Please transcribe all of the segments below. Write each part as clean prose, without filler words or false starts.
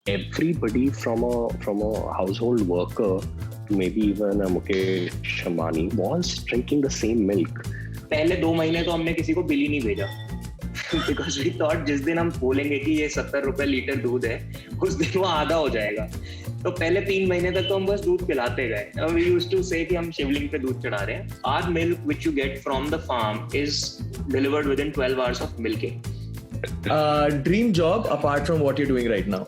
everybody from a household worker to maybe even a Mukesh Ambani was drinking the same milk. पहले 2 महीने तो हमने किसी को बिल ही नहीं भेजा बिकॉज वी थॉट जिस दिन हम बोलेंगे कि ये 70 रुपए लीटर दूध है उस दिन वो आधा हो जाएगा. तो पहले 3 महीने तक तो हम बस दूध पिलाते गए. वी यूज्ड टू से कि हम शिवलिंग पे दूध चढ़ा रहे हैं. Our milk which you get from the farm is delivered within 12 hours of milking. Dream job apart from what you're doing right now?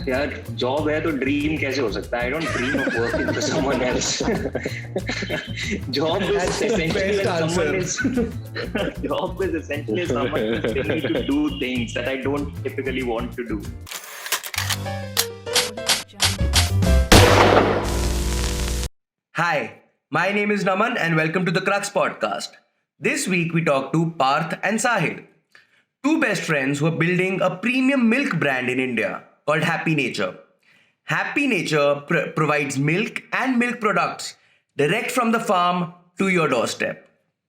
यार जॉब है तो ड्रीम कैसे हो सकता है? I don't dream of working for someone else. Job is essentially someone who's telling me to do things that I don't typically want to do. Hi, my name is Naman and welcome to the Crux podcast. This week we talk to Parth and Sahil, two best friends who are building a premium milk brand in India called Happy Nature. Happy Nature provides milk and milk products direct from the farm to your doorstep.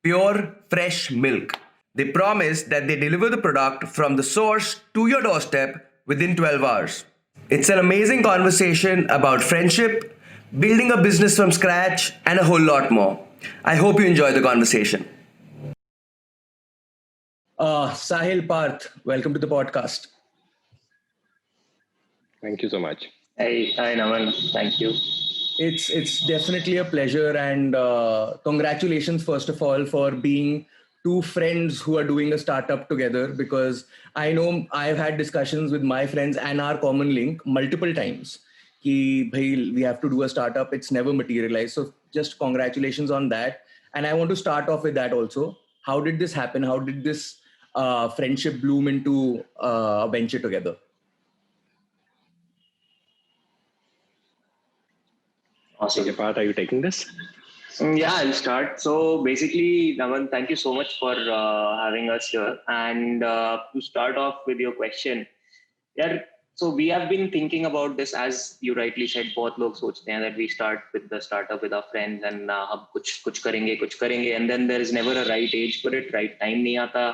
Pure, fresh milk. They promise that they deliver the product from the source to your doorstep within 12 hours. It's an amazing conversation about friendship, building a business from scratch, and a whole lot more. I hope you enjoy the conversation. Sahil, Parth, welcome to the podcast. Thank you so much. Hi Naman, thank you. It's definitely a pleasure, and congratulations first of all for being two friends who are doing a startup together, because I know I've had discussions with my friends and our common link multiple times ki bhai we have to do a startup. It's never materialized, so just congratulations on that. And I want to start off with that also. How did this happen? How did this friendship bloom into a venture together? Awesome. Okay, Parth, are you taking this? Yeah, I'll start. So basically, Naman, thank you so much for having us here. And to start off with your question, yeah, so we have been thinking about this, as you rightly said. बहुत लोग सोचते हैं that we start with the startup with our friends and हम कुछ करेंगे, and then there is never a right age for it, right time नहीं आता,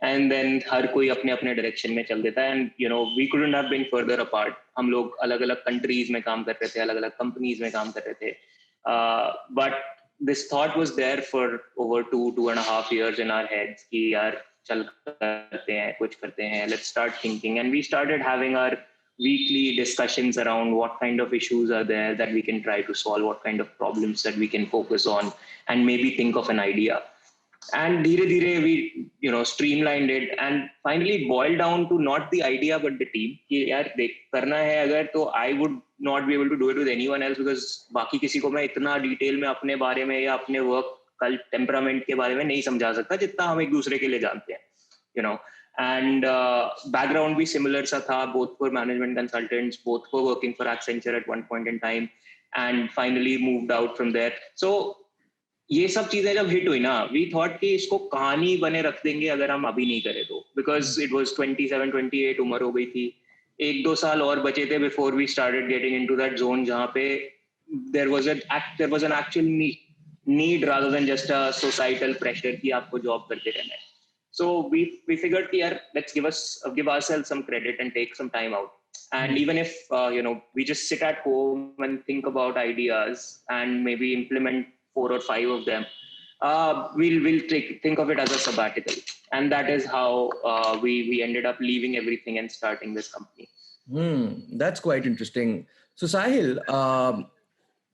and then हर कोई अपने डायरेक्शन में चल देता है. And you know, we couldn't have been further apart. हम लोग अलग-अलग कंट्रीज में काम कर रहे थे, अलग-अलग कंपनीज में काम कर रहे थे, but this thought was there for over 2.5 years in our heads कि यार चल कुछ करते हैं, let's start thinking. And we started having our weekly discussions around what kind of issues are there that we can try to solve, what kind of problems that we can focus on, and maybe think of an idea. And धीरे we streamlined it and finally boiled down to not the idea but the team कि यार देख करना है अगर तो I would not be able to do it with anyone else, because बाकी किसी को मैं इतना डिटेल में अपने बारे में या अपने वर्क कल टेम्परामेंट के बारे में नहीं समझा सकता जितना हम एक दूसरे के लिए जानते हैं, and background भी similar सा था. Both were management consultants, both were working for Accenture at one point in time, and finally moved out from there. So ये सब चीजें जब हिट हुई ना, वी थॉट कि इसको कहानी बने रख देंगे अगर हम अभी नहीं करें तो, बिकॉज इट वाज 27-28 उम्र हो गई थी. 1-2 साल और बचे थे before we started getting into that zone जहाँ पे there was an actual need rather than just a societal pressure कि आपको जॉब करते रहना है. सो वी फिगर्ड कि यार let's give ourselves some credit and take some time out. And even if we just sit at home and think about ideas and maybe implement 4 or 5 of them, we'll think of it as a sabbatical, and that is how we ended up leaving everything and starting this company. That's quite interesting. So Sahil,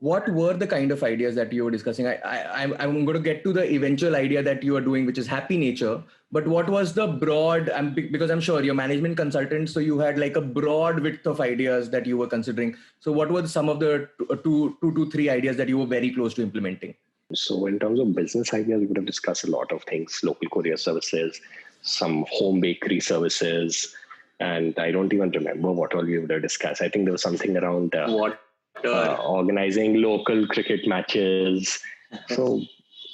what were the kind of ideas that you were discussing? I'm going to get to the eventual idea that you are doing, which is Happy Nature. But what was the broad, because I'm sure you're management consultant, so you had like a broad width of ideas that you were considering. So what were some of the two to three ideas that you were very close to implementing? So in terms of business ideas, we would have discussed a lot of things: local courier services, some home bakery services, and I don't even remember what all we would have discussed. I think there was something around organizing local cricket matches. So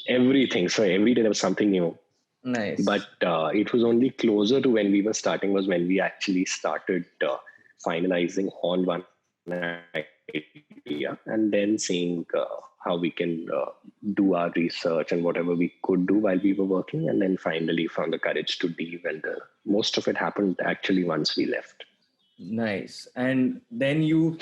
everything. So every day there was something new. Nice. But it was only closer to when we were starting was when we actually started finalizing on one idea and then seeing how we can do our research and whatever we could do while we were working, and then finally found the courage to leave. And most of it happened actually once we left. Nice. And then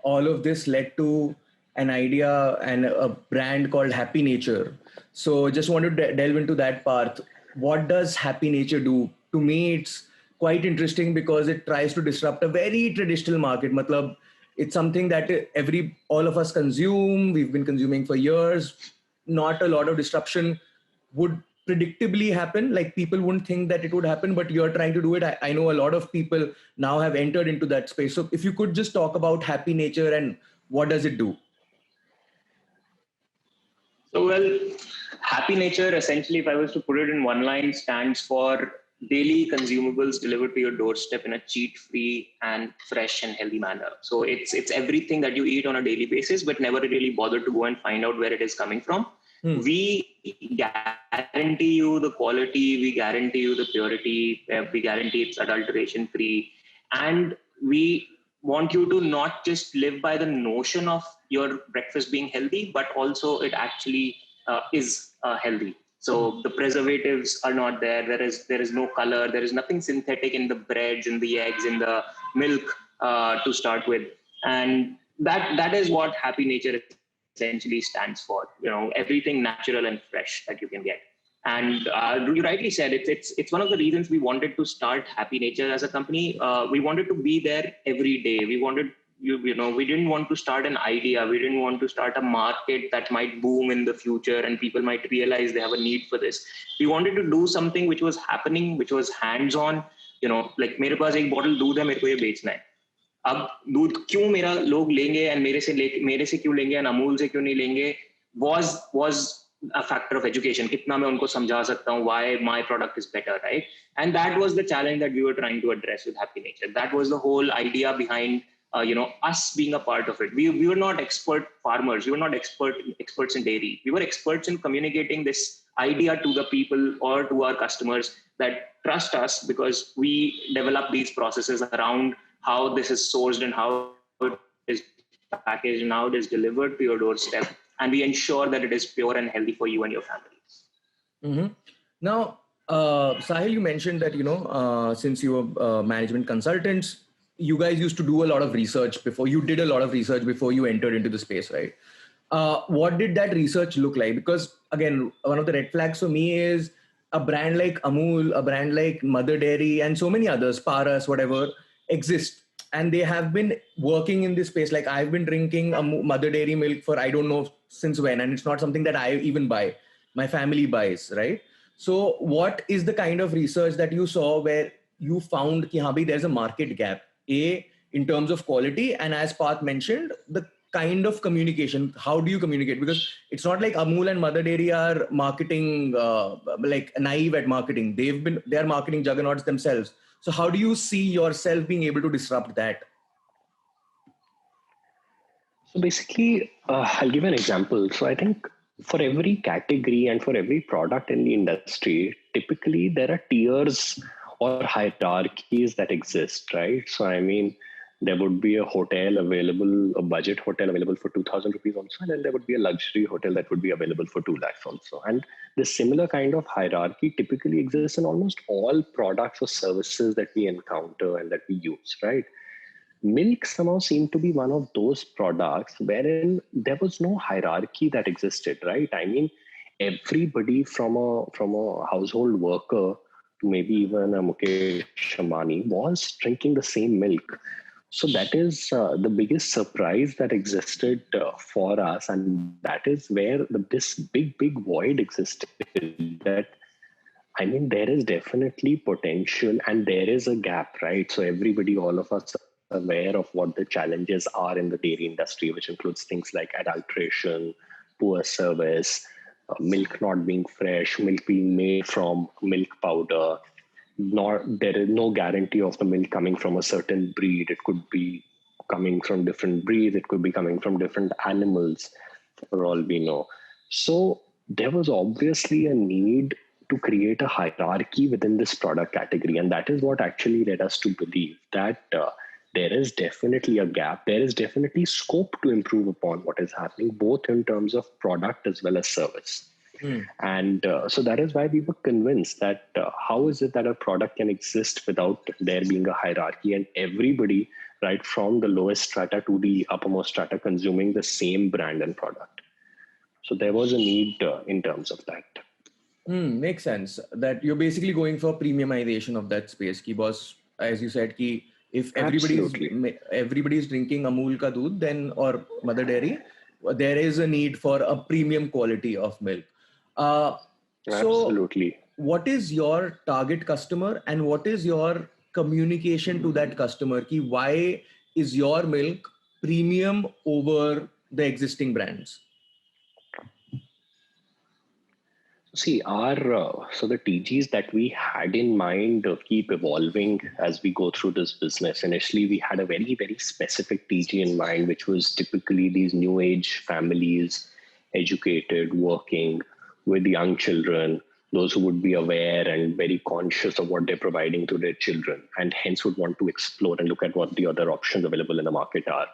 all of this led to an idea and a brand called Happy Nature. So just want to delve into that part. What does Happy Nature do? To me, it's quite interesting because it tries to disrupt a very traditional market. Matlab, it's something that all of us consume. We've been consuming for years. Not a lot of disruption would predictably happen. Like people wouldn't think that it would happen, but you're trying to do it. I know a lot of people now have entered into that space. So if you could just talk about Happy Nature and what does it do? So, well, Happy Nature, essentially, if I was to put it in one line, stands for daily consumables delivered to your doorstep in a cheat-free and fresh and healthy manner. So it's everything that you eat on a daily basis, but never really bother to go and find out where it is coming from. We guarantee you the quality, we guarantee you the purity, we guarantee it's adulteration free. And we want you to not just live by the notion of your breakfast being healthy, but also it actually is healthy. So the preservatives are not there. There is no color. There is nothing synthetic in the breads, in the eggs, in the milk to start with. And that is what Happy Nature essentially stands for. Everything natural and fresh that you can get. And you rightly said, it's one of the reasons we wanted to start Happy Nature as a company. We wanted to be there every day. We wanted we didn't want to start an idea. We didn't want to start a market that might boom in the future and people might realize they have a need for this. We wanted to do something which was happening, which was hands-on. Like मेरे पास एक bottle दूध है, मेरे को ये बेचना है. अब दूध क्यों मेरा लोग लेंगे and मेरे से क्यों लेंगे and अमूल से क्यों नहीं लेंगे was a factor of education. कितना मैं उनको समझा सकता हूँ why my product is better, right? And that was the challenge that we were trying to address with Happy Nature. That was the whole idea behind us being a part of it. We were not expert farmers. We were not experts in dairy. We were experts in communicating this idea to the people or to our customers that trust us because we develop these processes around how this is sourced and how it is packaged and how it is delivered to your doorstep. And we ensure that it is pure and healthy for you and your families. Mm-hmm. Now, Sahil, you mentioned that, since you were management consultants, you guys used to do a lot of research before. You did a lot of research before you entered into the space, right? What did that research look like? Because again, one of the red flags for me is a brand like Amul, a brand like Mother Dairy, and so many others, Paras, whatever, exist. And they have been working in this space. Like I've been drinking Mother Dairy milk for I don't know since when, and it's not something that I even buy. My family buys, right? So what is the kind of research that you saw where you found that there's a market gap? In terms of quality, and as Parth mentioned, the kind of communication. How do you communicate? Because it's not like Amul and Mother Dairy are marketing like naive at marketing. They are marketing juggernauts themselves. So how do you see yourself being able to disrupt that? So basically, I'll give an example. So I think for every category and for every product in the industry, typically there are tiers or hierarchies that exist, right? So I mean, there would be a hotel available, a budget hotel available for 2,000 rupees also, and then there would be a luxury hotel that would be available for 2 lakhs also. And the similar kind of hierarchy typically exists in almost all products or services that we encounter and that we use, right? Milk somehow seemed to be one of those products wherein there was no hierarchy that existed, right? I mean, everybody from a household worker to maybe even a Mukesh Ambani was drinking the same milk. So that is the biggest surprise that existed for us. And that is where this big void existed. That, I mean, there is definitely potential and there is a gap, right? So everybody, all of us are aware of what the challenges are in the dairy industry, which includes things like adulteration, poor service, milk not being fresh, milk being made from milk powder. There is no guarantee of the milk coming from a certain breed. It could be coming from different breeds. It could be coming from different animals, for all we know. So there was obviously a need to create a hierarchy within this product category. And that is what actually led us to believe that there is definitely a gap. There is definitely scope to improve upon what is happening, both in terms of product as well as service. And so that is why we were convinced that how is it that a product can exist without there being a hierarchy and everybody, right from the lowest strata to the uppermost strata, consuming the same brand and product. So there was a need in terms of that. Makes sense that you're basically going for premiumization of that space. Ki boss, as you said, ki if everybody's drinking Amul ka doodh, then or Mother Dairy, there is a need for a premium quality of milk. Absolutely. So what is your target customer and what is your communication to that customer? Ki why is your milk premium over the existing brands? See, so the TGs that we had in mind keep evolving as we go through this business. Initially, we had a very, very specific TG in mind, which was typically these new age families, educated, working with young children, those who would be aware and very conscious of what they're providing to their children, and hence would want to explore and look at what the other options available in the market are.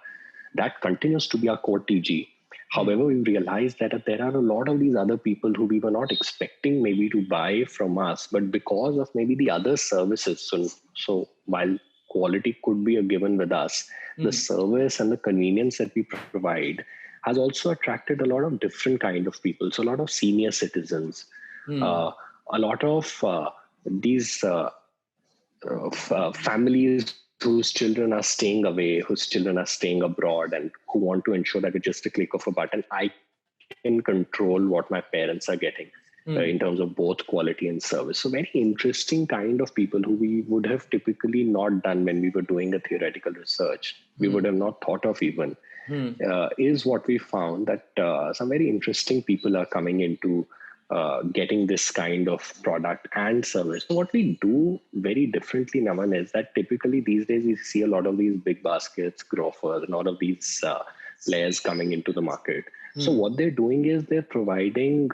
That continues to be our core TG. However, we realized that there are a lot of these other people who we were not expecting maybe to buy from us, but because of maybe the other services. So while quality could be a given with us, the service and the convenience that we provide has also attracted a lot of different kind of people. So a lot of senior citizens, a lot of these families whose children are staying away, whose children are staying abroad, and who want to ensure that with just a click of a button, I can control what my parents are getting in terms of both quality and service. So very interesting kind of people who we would have typically not done when we were doing a theoretical research. We would have not thought of even, is what we found that some very interesting people are coming into getting this kind of product and service. So what we do very differently, Naman, is that typically these days we see a lot of these big baskets, grofers, a lot of these players coming into the market. So what they're doing is they're providing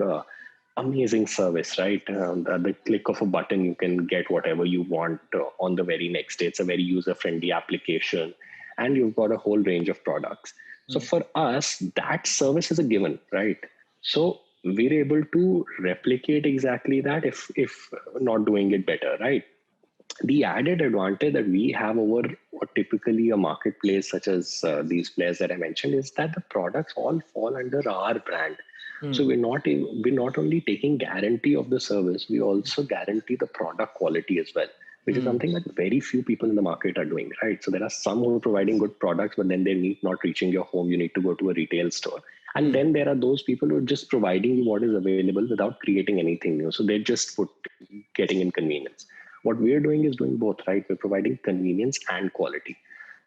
amazing service, right? At the click of a button, you can get whatever you want on the very next day. It's a very user-friendly application, and you've got a whole range of products. So for us, that service is a given, right? So we're able to replicate exactly that, if not doing it better, right? The added advantage that we have over what typically a marketplace such as these players that I mentioned is that the products all fall under our brand. So we're not only taking guarantee of the service, we also guarantee the product quality as well, which is something that very few people in the market are doing, right? So there are some who are providing good products, but then they need not reaching your home. You need to go to a retail store. And then there are those people who are just providing you what is available without creating anything new. So they're just getting inconvenience. What we're doing is doing both, right? We're providing convenience and quality.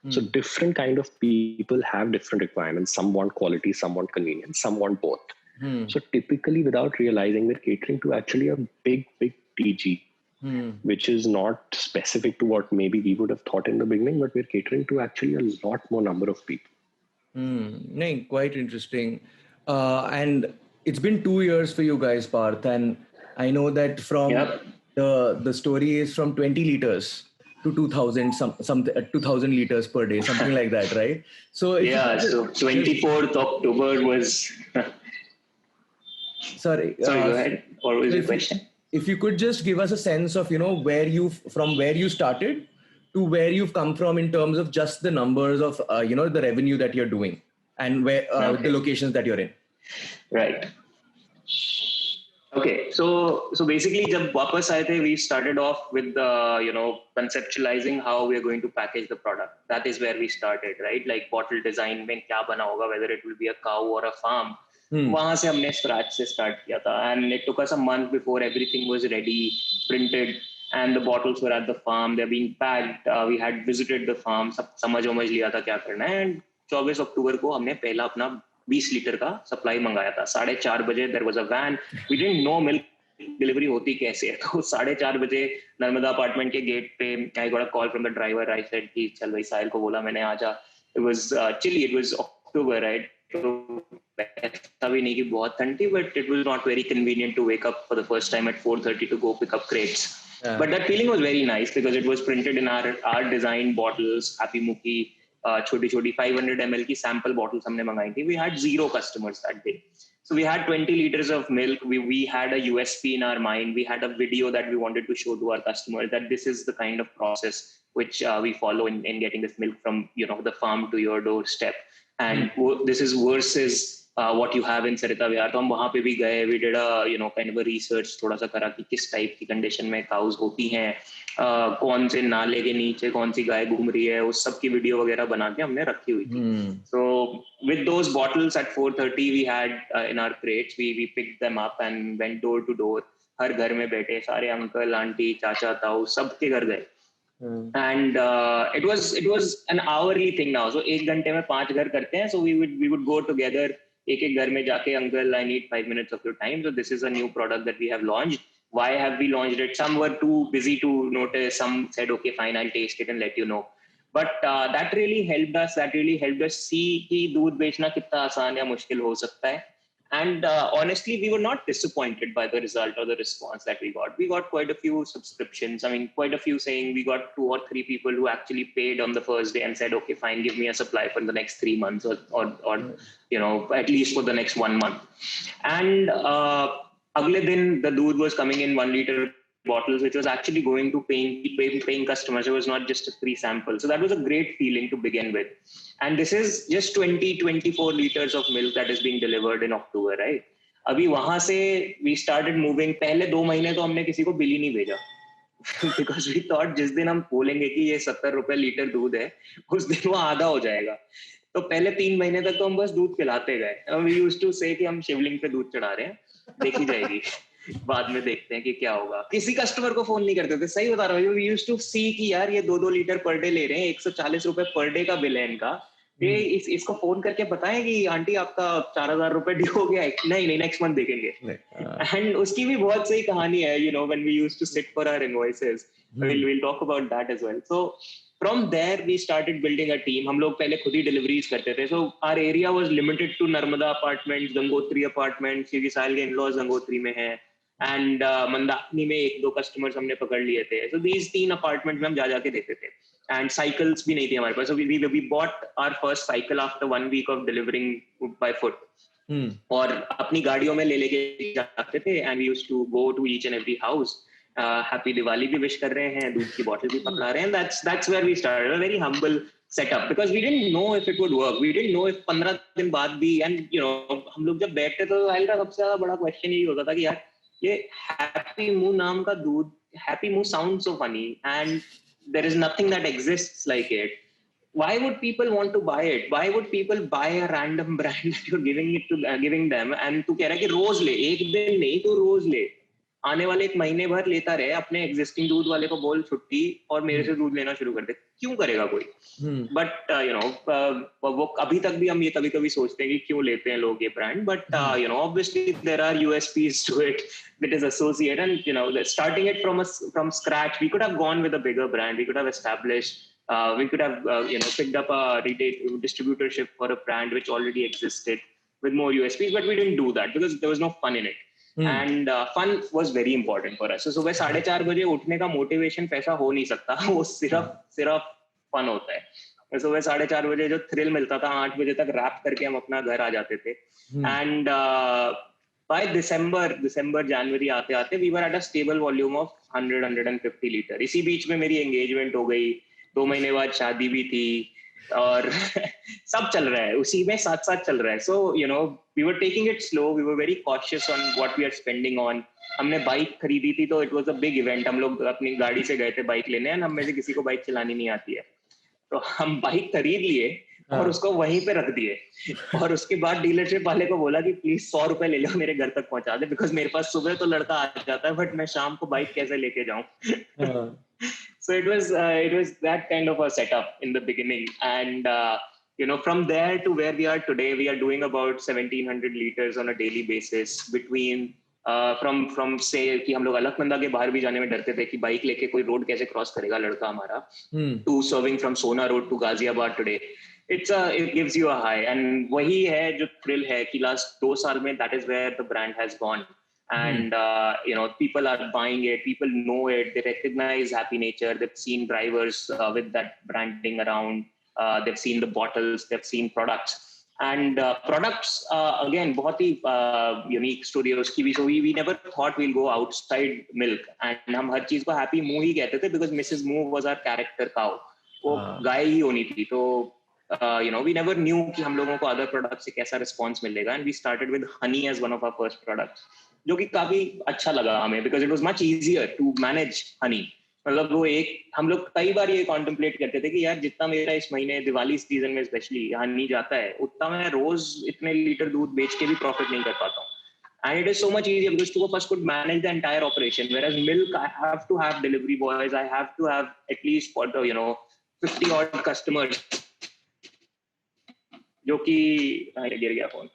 So different kind of people have different requirements. Some want quality, some want convenience, some want both. So typically, without realizing, we're catering to actually a big TG, which is not specific to what maybe we would have thought in the beginning, but we're catering to actually a lot more number of people. Quite interesting. And it's been 2 years for you guys, Parth, and I know that from the story is from 20 liters to 2000 2,000 liters per day, something like that, right? So so 24th October was sorry, go ahead. What was your question? If you could just give us a sense of where you started to where you've come from in terms of just the numbers of the revenue that you're doing and where the locations that you're in. Right. Okay, so basically, जब वापस आए थे, we started off with conceptualizing how we are going to package the product. That is where we started, right? Like bottle design में क्या बना होगा, whether it will be a cow or a farm. वहाँ से हमने scratch से start किया था, and it took us a month before everything was ready, printed, and the bottles were at the farm. They're being packed. We had visited the farm, सब समझ लिया था क्या करना है, and 24 अक्टूबर को हमने पहला अपना 20 लीटर का सप्लाई मंगाया था. 4:30 बजे there was a van. We didn't know milk delivery होती कैसे है. तो 4:30 बजे नर्मदा अपार्टमेंट के गेट पे I got a call from the driver. I said कि चल भाई, साहिल को बोला मैंने, आजा. It was chilly. It was October, right? तो ऐसा भी नहीं कि बहुत ठंडी, but it was not very convenient to wake up for the first time at 4:30 to go pick up crates. But that feeling was very nice because it was printed in our designed bottles. Happy Muki, छोटी 500 ml की sample bottles हमने मंगाई थी. We had 0 customers that day. So we had 20 liters of milk. We had a USP in our mind. We had a video that we wanted to show to our customers that this is the kind of process which we follow in getting this milk from the farm to your doorstep. And this is versus what you have in Sarita Vihar. तो हम वहाँ पे भी गए. We did a kind of a research थोड़ा सा करा कि किस टाइप की कंडीशन में काउस होती हैं, कौन से नाले के नीचे कौन सी गाय घूम रही है, उस सब की वीडियो वगैरह बना के हमने रखी हुई थी. So with those bottles at 4:30 we had in our crates, we picked them up and went door to door. हर घर में बैठे सारे अंकल आंटी चाचा ताऊ सबके घर गए. And it was an hourly thing now. So 1 घंटे में 5 घर करते हैं. So we would go together. एक घर में जाके uncle, I need 5 minutes of your time. So this is a new product that we have launched. Why have we launched it? Some were too busy to notice. Some said, okay, fine, I'll taste it and let you know. But that really helped us. That really helped us see कि दूध बेचना कितना आसान या मुश्किल हो सकता है. And honestly, we were not disappointed by the result or the response that we got. We got quite a few subscriptions. I mean, quite a few saying we got 2 or 3 people who actually paid on the first day and said, okay, fine, give me a supply for the next 3 months or at least for the next 1 month. And agle din, the doodh was coming in 1 liter bottles, which was actually going to paying customers. It was not just a free sample. So that was a great feeling to begin with. And this is just 24 liters of milk that is being delivered in October, right? अभी वहां से we started moving. पहले 2 महीने तो हमने किसी को bill ही नहीं भेजा because we thought जिस दिन हम बोलेंगे कि ये 70 रुपए लीटर दूध है, उस दिन वो आधा हो जाएगा. तो पहले 3 महीने तक तो हम बस दूध पिलाते गए. We used to say कि हम शिवलिंग पे दूध चढ़ा रहे हैं, देखी जाएगी, बाद में देखते हैं कि क्या होगा. किसी कस्टमर को फोन नहीं करते थे, सही बता रहा हूँ. We used to see कि यार ये 2 लीटर पर डे ले रहे हैं, 140 रुपए पर डे का बिल है इनका. ये इसको फोन करके बताएं कि आंटी आपका 4000 रुपए ड्यू हो गया है. नहीं नेक्स्ट मंथ देखेंगे. एंड उसकी भी बहुत सही कहानी है. When we used to sit for our invoices, we'll talk about that as well. So from there we started building a team. हम लोग पहले खुद ही deliveries करते थे. So our area was limited to Narmada apartments, Gangotri apartments, क्योंकि साहिल के in-laws Gangotri में हैं. And मंदाकिनी में 1-2 customers हमने पकड़ लिए थे. So these 3 apartments में हम जाके देते थे. And cycles भी नहीं थी हमारे पास. So we bought our first cycle after 1 week of delivering by foot. और अपनी गाड़ियों में लेके जाते थे. And we used to go to each and every house. Happy Diwali भी wish कर रहे हैं, दूध की bottle भी पकड़ा रहे हैं. That's where we started. A very humble setup because we didn't know if it would work. We didn't know if 15 दिन बाद भी. And हम लोग जब बैठते तो साहिल का सबसे ज्यादा बड़ा question यही होता था कि यार ये Happy Moo नाम का दूध, Happy Moo sounds so funny and there is nothing that exists like it. Why would people want to buy it? Why would people buy a random brand that you're giving them? And तू कह रहा है कि रोज ले, एक दिन नहीं तो रोज ले, आने वाले 1 महीने भर लेता रहे. अपने एग्जिस्टिंग दूध वाले को बोल छुट्टी और मेरे से दूध लेना शुरू कर दे. क्यों करेगा कोई? बट वो अभी तक भी हम ये कभी कभी सोचते हैं कि क्यों लेते हैं लोग ये brand. But obviously there are USPs to it that is associated. And starting it from scratch, we could have gone with a bigger brand. We could have established. We could have picked up a retail distributorship for a brand which already existed with more USPs. But we didn't do that because there was no fun in it. And fun was very important for us. So सुबह 4:30 बजे उठने का motivation पैसा हो नहीं सकता. वो सिर्फ फन होता है. सुबह 4:30 बजे जो थ्रिल मिलता था, 8 बजे तक रैप करके हम अपना घर आ जाते थे. And by December January आते we were at a stable volume of 150 litre. इसी बीच में मेरी एंगेजमेंट हो गई. 2 महीने बाद शादी भी थी और सब चल रहा है, उसी में साथ चल रहा है. So we were taking it slow. We were very cautious on what we are spending on. हमने बाइक खरीदी थी तो it was a big event. हम लोग अपनी गाड़ी से गए थे बाइक लेने. हम में से किसी को बाइक चलानी नहीं आती है, तो हम बाइक खरीद लिए और उसको वहीं पे रख दिए. और उसके बाद डीलरशिप वाले को बोला कि प्लीज 100 रुपए ले लो, मेरे घर तक पहुंचा दे. बिकॉज मेरे पास सुबह तो लड़का आ जाता है बट मैं शाम को बाइक कैसे लेके जाऊं. So it was that kind of a setup in the beginning. And from there to where we are today, we are doing about 1700 liters on a daily basis between from say कि हम लोग अलकनंदा के बाहर भी जाने में डरते थे कि बाइक लेके कोई रोड कैसे क्रॉस करेगा लड़का हमारा, to serving from Sona Road to Ghaziabad today. It gives you a high. And वही है जो thrill है कि last 2 साल में that is where the brand has gone. and people are buying it, people know it, they recognize Happy Nature, they've seen drivers with that branding around, they've seen the bottles, they've seen products, and products again बहुत ही unique story है उसकी भी. So we never thought we'll go outside milk, and हम हर चीज को Happy Moo ही कहते थे because Mrs. Moo was our character cow. वो गाय ही होनी थी. तो we never knew कि हम लोगों को other products से कैसा response मिलेगा, and we started with honey as one of our first products, जो कि काफी अच्छा लगा हमें because it was much easier to manage honey. मतलब वो हम लोग कई बार ये contemplate करते थे कि यार जितना मेरा इस महीने दिवाली सीजन में स्पेशली honey जाता है, उतना मैं रोज इतने लीटर दूध बेच के भी profit नहीं कर पाता हूँ. And it is so much easier because two of us could manage the entire operation. Whereas milk, I have to have delivery boys, I have to have at least 50 odd customers. जो कि गिर गया phone.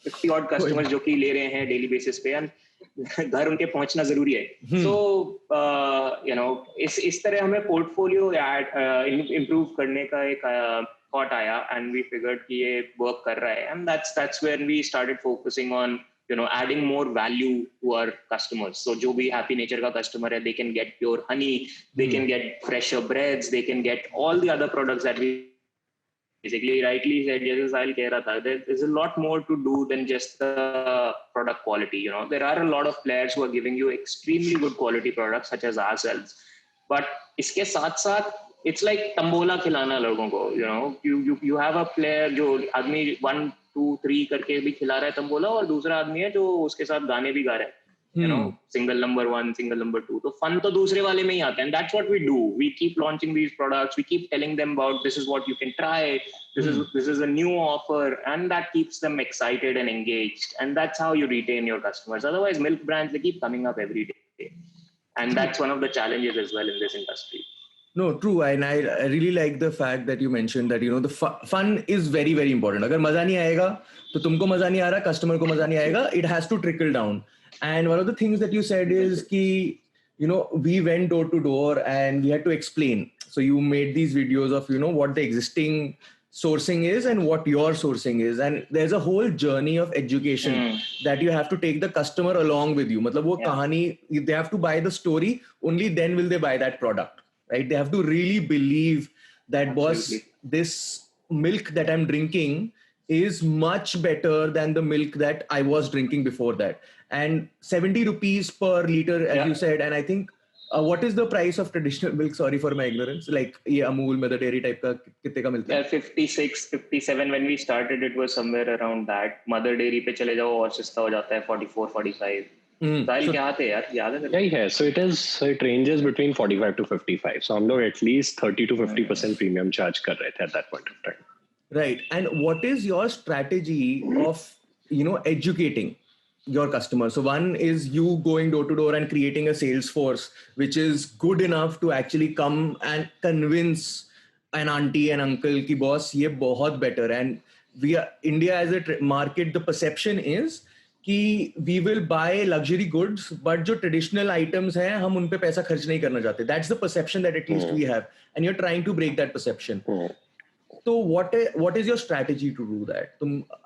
50 odd customers जो कि ले रहे हैं daily basis पे, एंड घर उनके पहुंचना जरूरी है. सो इस तरह हमें पोर्टफोलियो इम्प्रूव करने का एक थॉट आया, एंड वी फिगर्ड कि ये वर्क कर रहा है, and that's when we started focusing on adding more value to our customers. So जो भी Happy Nature का customer है, they can get pure honey, they can get fresher breads, they can get all the other products that we basically rightly said. जैसे साहिल कह रहा था, there is a lot more to do than just the product quality. There are a lot of players who are giving you extremely good quality products such as ourselves, but इसके साथ साथ it's like tambola खिलाना लोगों को. You have a player जो आदमी 1, 2, 3 करके भी खिला रहा है तंबोला, और दूसरा आदमी है जो उसके साथ गाने भी गा रहा है. Single number 1, single number 2. तो fun तो दूसरे वाले में ही आता है, and that's what we do. We keep launching these products, we keep telling them about this is what you can try, this is a new offer, and that keeps them excited and engaged, and that's how you retain your customers. Otherwise, milk brands, they keep coming up every day, and that's one of the challenges as well in this industry. No, true. And I really like the fact that you mentioned that, the fun is very, very important. अगर मजा नहीं आएगा तो तुमको मजा नहीं आ रहा, customer को मजा नहीं आएगा. It has to trickle down. And one of the things that you said is कि, we went door to door and we had to explain. So you made these videos of, what the existing sourcing is and what your sourcing is. And there's a whole journey of education that you have to take the customer along with you. मतलब वो कहानी, they have to buy the story, only then will they buy that product. Right? They have to really believe that, boss, this milk that I'm drinking is much better than the milk that I was drinking before that. And 70 rupees per liter, as you said. And I think, what is the price of traditional milk? Sorry for my ignorance. Like, ये Amul, Mother Dairy type का कितने का मिलता है? 56, 57. When we started, it was somewhere around that. Mother Dairy पे चले जाओ और सस्ता हो जाता है 44, 45. So it ranges between 45 to 55. So हम लोग at least 30 to 50% premium charge कर रहे थे at that point of time. Right. And what is your strategy of, educating your customers? So one is you going door to door and creating a sales force, which is good enough to actually come and convince an auntie and uncle ki boss, ye bahut better. And India as a market, the perception is कि we will buy luxury goods, but जो traditional items हैं, हम उन पे पैसा खर्च नहीं करना चाहते. That's the perception that at least we have. And you're trying to break that perception. So what is your strategy to do that?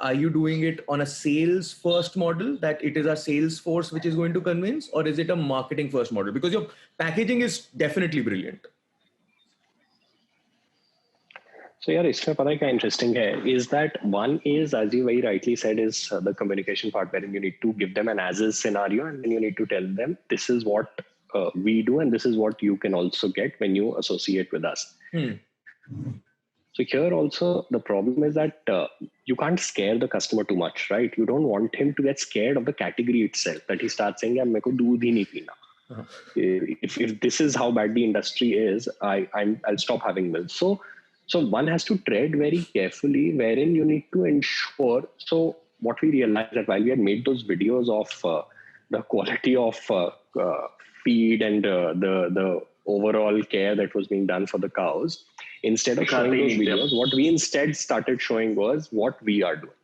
Are you doing it on a sales first model, that it is a sales force which is going to convince, or is it a marketing first model? Because your packaging is definitely brilliant. So yeah, इसमें पता है क्या interesting है is that one is, as you very rightly said, is the communication part, wherein you need to give them an as-is scenario, and then you need to tell them this is what we do and this is what you can also get when you associate with us. So here also the problem is that you can't scare the customer too much, right? You don't want him to get scared of the category itself, that he starts saying, "Yeah, मेरे को दूध ही नहीं पीना." If this is how bad the industry is, I'll stop having milk. So one has to tread very carefully, wherein you need to ensure. So what we realized that while we had made those videos of the quality of feed and the overall care that was being done for the cows, instead of showing those videos, what we instead started showing was what we are doing.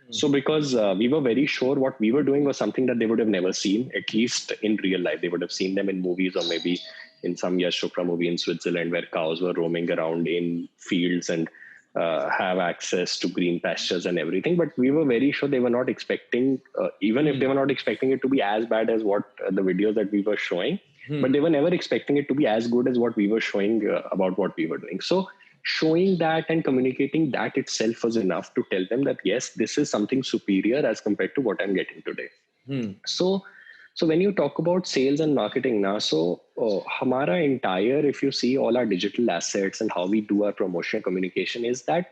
So because we were very sure what we were doing was something that they would have never seen, at least in real life. They would have seen them in movies, or maybe in some Yash Chopra movie in Switzerland where cows were roaming around in fields and have access to green pastures and everything. But we were very sure they were not expecting, even if they were not expecting it to be as bad as what the videos that we were showing, but they were never expecting it to be as good as what we were showing about what we were doing. So showing that and communicating that itself was enough to tell them that, yes, this is something superior as compared to what I'm getting today. So when you talk about sales and marketing now, so hamara entire, if you see all our digital assets and how we do our promotion communication, is that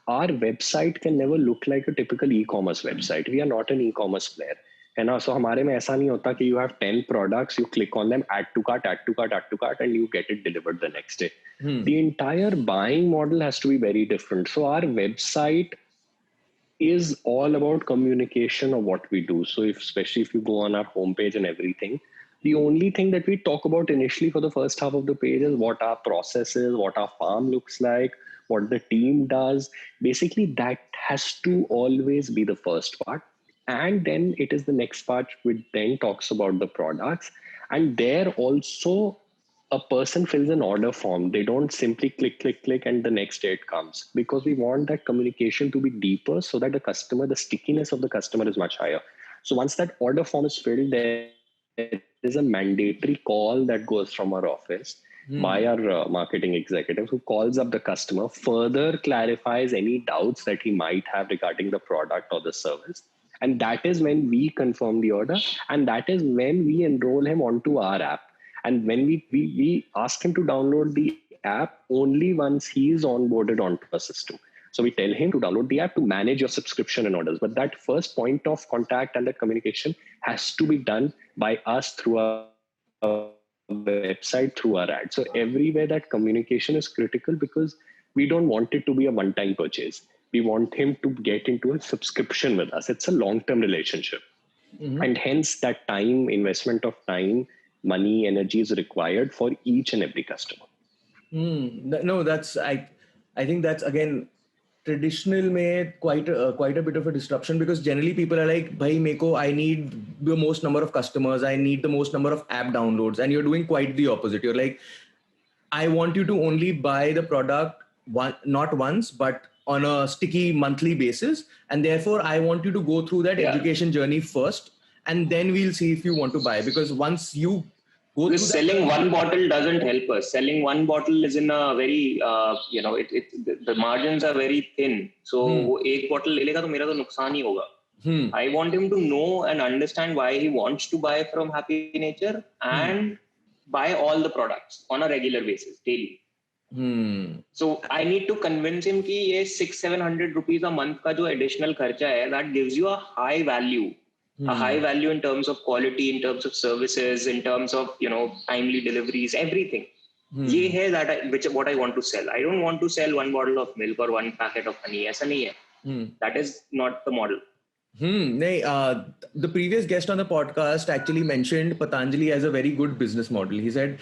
our website can never look like a typical e-commerce website. We are not an e-commerce player. And also हमारे में ऐसा नहीं होता कि you have 10 products, you click on them, add to cart, add to cart, add to cart, and you get it delivered the next day. The entire buying model has to be very different. So our website is all about communication of what we do. So especially if you go on our homepage and everything, the only thing that we talk about initially for the first half of the page is what our process is, what our farm looks like, what the team does. Basically, that has to always be the first part. And then it is the next part which then talks about the products. And there also a person fills an order form. They don't simply click, click, click, and the next day it comes, because we want that communication to be deeper so that the stickiness of the customer is much higher. So once that order form is filled, there is a mandatory call that goes from our office by our marketing executive, who calls up the customer, further clarifies any doubts that he might have regarding the product or the service. And that is when we confirm the order, and that is when we enroll him onto our app. And when we ask him to download the app only once he is onboarded onto the system. So we tell him to download the app to manage your subscription and orders. But that first point of contact and that communication has to be done by us through our website, through our ad. So everywhere that communication is critical, because we don't want it to be a one-time purchase. We want him to get into a subscription with us. It's a long-term relationship. And hence that investment of time, money, energy is required for each and every customer. No, I think that's again traditional में quite a bit of a disruption, because generally people are like, bhai meko, I need the most number of customers, I need the most number of app downloads, and you're doing quite the opposite. You're like, I want you to only buy the product not once, but on a sticky monthly basis, and therefore I want you to go through that education journey first, and then we'll see if you want to buy. Because once you go through selling one bottle doesn't help us. Selling one bottle is in a very the margins are very thin. So वो एक bottle ले लेगा तो मेरा तो नुकसान ही होगा. I want him to know and understand why he wants to buy from Happy Nature and buy all the products on a regular basis, daily. So I need to convince him कि ये 600-700 rupees a month का जो additional खर्चा है, that gives you a high value. A high value in terms of quality, in terms of services, in terms of timely deliveries, everything. ये है that what I want to sell. I don't want to sell one bottle of milk or one packet of honey. ऐसा नहीं है. That is not the model. The previous guest on the podcast actually mentioned Patanjali as a very good business model. He said,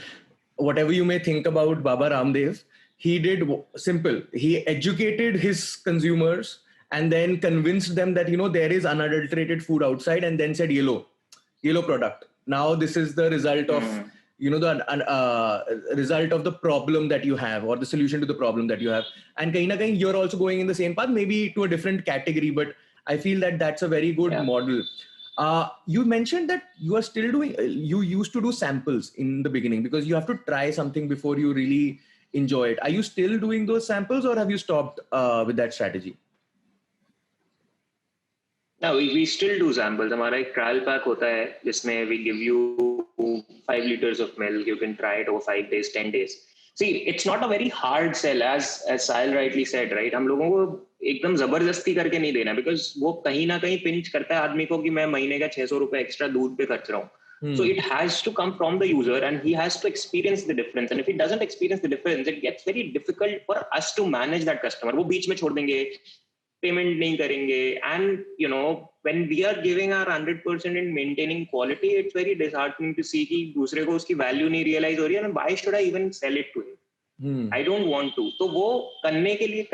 whatever you may think about Baba Ramdev, he did simple. He educated his consumers and then convinced them that, there is unadulterated food outside, and then said, yellow product. Now this is the result of, the result of the problem that you have, or the solution to the problem that you have. And kahin na kahin, you're also going in the same path, maybe to a different category, but I feel that that's a very good model. You mentioned that you used to do samples in the beginning, because you have to try something before you really enjoy it. Are you still doing those samples, or have you stopped with that strategy? No, we still do samples. हमारा एक trial pack होता है जिसमें we give you 5 liters of milk. You can try it over 5 days, 10 days. See, it's not a very hard sell, as Sahil rightly said, right? हम लोगों को एकदम जबरदस्ती करके नहीं देना, because वो कहीं ना कहीं पिंच करता है आदमी को कि मैं महीने का 600 रुपए एक्स्ट्रा दूध पे खर्च रहा हूँ. So it has to come from the user, and he has to experience the difference. And if he doesn't experience the difference, it gets very difficult for us to manage that customer. वो बीच में छोड़ देंगे, payment नहीं करेंगे, and when we are giving our 100% in maintaining quality, it's very disheartening to see कि दूसरे को उसकी value नहीं realize हो रही है, and why should I even sell it to him? I don't want to. तो वो करने के लिए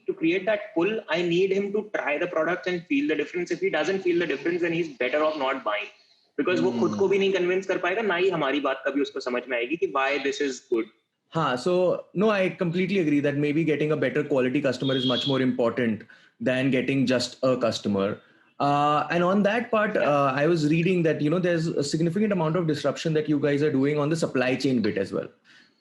to create that pull, I need him to try the products and feel the difference. If he doesn't feel the difference, then he's better off not buying, because वो खुद को भी नहीं convince कर पाएगा, ना ही हमारी बात कभी उसको समझ में आएगी कि why this is good. So no, I completely agree that maybe getting a better quality customer is much more important than getting just a customer. And on that part, I was reading that there's a significant amount of disruption that you guys are doing on the supply chain bit as well.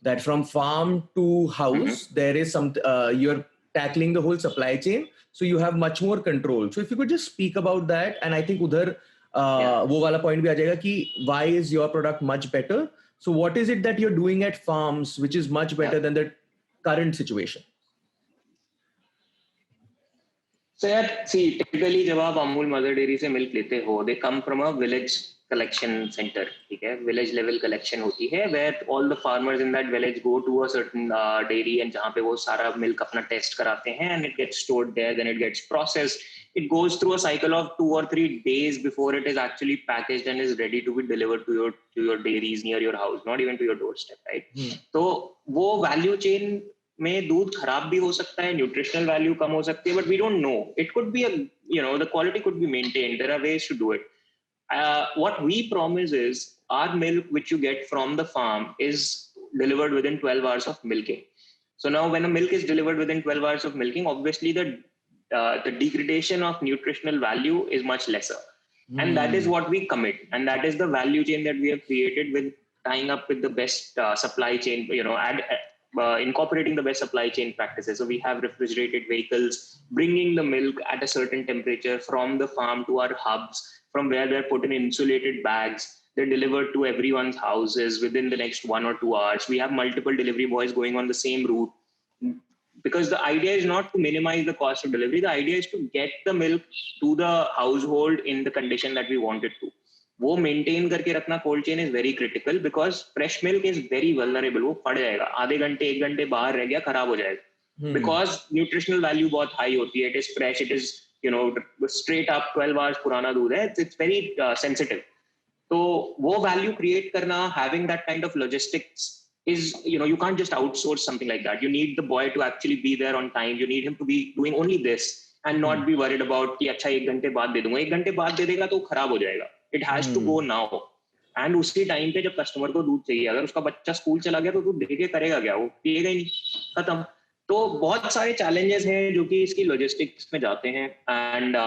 That from farm to house, there is some you're tackling the whole supply chain, so you have much more control. So if you could just speak about that, and I think udhar वो वाला point भी आ जाएगा कि why is your product much better? So what is it that you're doing at farms which is much better than the current situation? So yeah, see, typically जब आप Amul mother dairy से milk लेते हो, they come from a village collection center, ठीक है? Village level collection होती है, where all the farmers in that village go to a certain dairy and जहाँ पे वो सारा milk अपना test कराते हैं and it gets stored there, then it gets processed. It goes through a cycle of 2 or 3 days before it is actually packaged and is ready to be delivered to your dairies near your house, not even to your doorstep, right? तो वो value chain में दूध खराब भी हो सकता है, nutritional value कम हो सकती है, but we don't know. It could be the quality could be maintained. There are ways to do it. What we promise is our milk which you get from the farm is delivered within 12 hours of milking. So now when a milk is delivered within 12 hours of milking, obviously the degradation of nutritional value is much lesser. And that is what we commit, and that is the value chain that we have created with tying up with the best supply chain, incorporating the best supply chain practices. So we have refrigerated vehicles bringing the milk at a certain temperature from the farm to our hubs, from where they're put in insulated bags. They're delivered to everyone's houses within the next 1 or 2 hours. We have multiple delivery boys going on the same route, because the idea is not to minimize the cost of delivery. The idea is to get the milk to the household in the condition that we want it to. वो maintain करके रखना cold chain is very critical, because fresh milk is very vulnerable. वो फट जाएगा, आधे घंटे 1 घंटे बाहर रह गया, खराब हो जाएगा, बिकॉज न्यूट्रिशनल वैल्यू बहुत हाई होती है. It is fresh, it is straight up 12 hours पुराना दूध है. It's very sensitive. तो वो वैल्यू क्रिएट करना, having that kind of logistics is, you can't just outsource something like that. You need the boy to actually be there on time. You need him to be doing only this and not be worried about कि अच्छा 1 घंटे बाद दे दूंगा. 1 घंटे बाद दे देगा तो खराब हो जाएगा. It has to go now. And उसी टाइम पे जब कस्टमर को दूध चाहिए, अगर उसका बच्चा स्कूल चला गया तो दूध दे के करेगा क्या? वो पिएगा ही नहीं, खत्म. तो बहुत सारे चैलेंजेस हैं जो कि इसकी लॉजिस्टिक्स में जाते हैं. And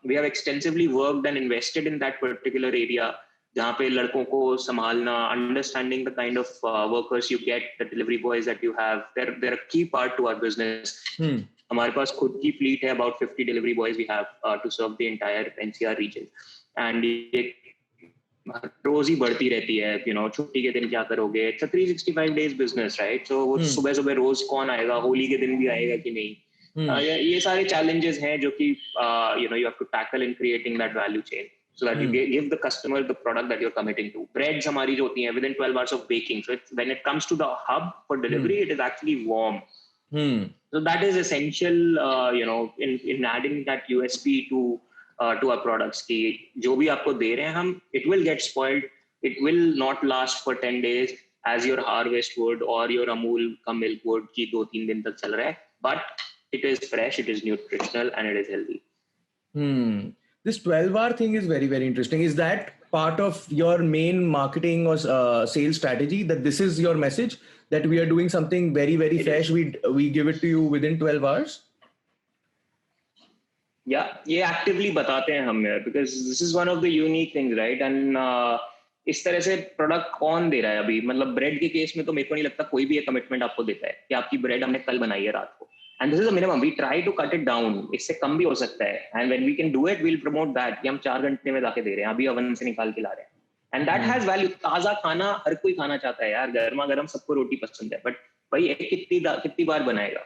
we have extensively worked and invested in that particular area, जहाँ पे लड़कों को संभालना, understanding the kind of workers you get, the delivery boys that you have, there a key part to our business. हमारे पास खुद की fleet है, about 50 delivery boys we have to serve the entire NCR region. And ये रोज ही बढ़ती रहती है. छुट्टी के दिन क्या करोगे? It's a 365 days business, right? So वो सुबह सुबह रोज कौन आएगा? होली के दिन भी आएगा कि नहीं? ये सारे challenges हैं जो कि you have to tackle in creating that value chain, so that you give the customer the product that you're committing to. Breads हमारी जो होती हैं within 12 hours of baking, so when it comes to the hub for delivery, it is actually warm. So that is essential, in adding that USP to our products. कि जो भी आपको दे रहे हैं हम, it will get spoiled, it will not last for 10 days as your harvest would or your Amul का milk would कि 2-3 दिन तक चल रहा है, but it is fresh, it is nutritional, and it is healthy. This 12-hour thing is very, very interesting. Is that part of your main marketing or sales strategy, that this is your message, that we are doing something very, very fresh, we give it to you within 12 hours? Yeah, ये actively बताते हैं हम यार, because this is one of the unique things, right? And इस तरह से product कौन दे रहा है अभी? मतलब ब्रेड के केस में तो मेरे को नहीं लगता कोई भी ये कमिटमेंट आपको देता है कि आपकी ब्रेड हमने कल बनाई है रात को. And this is a minimum. We try to cut it down. इससे कम भी हो सकता है. And when we can do it, we'll promote that कि हम 4 घंटे में जाके दे रहे हैं, अभी ओवन से निकाल के ला रहे हैं. And that has value. ताजा खाना हर कोई खाना चाहता है यार, गर्मा गर्म सबको रोटी पसंद है, but भाई कितनी बार बनाएगा?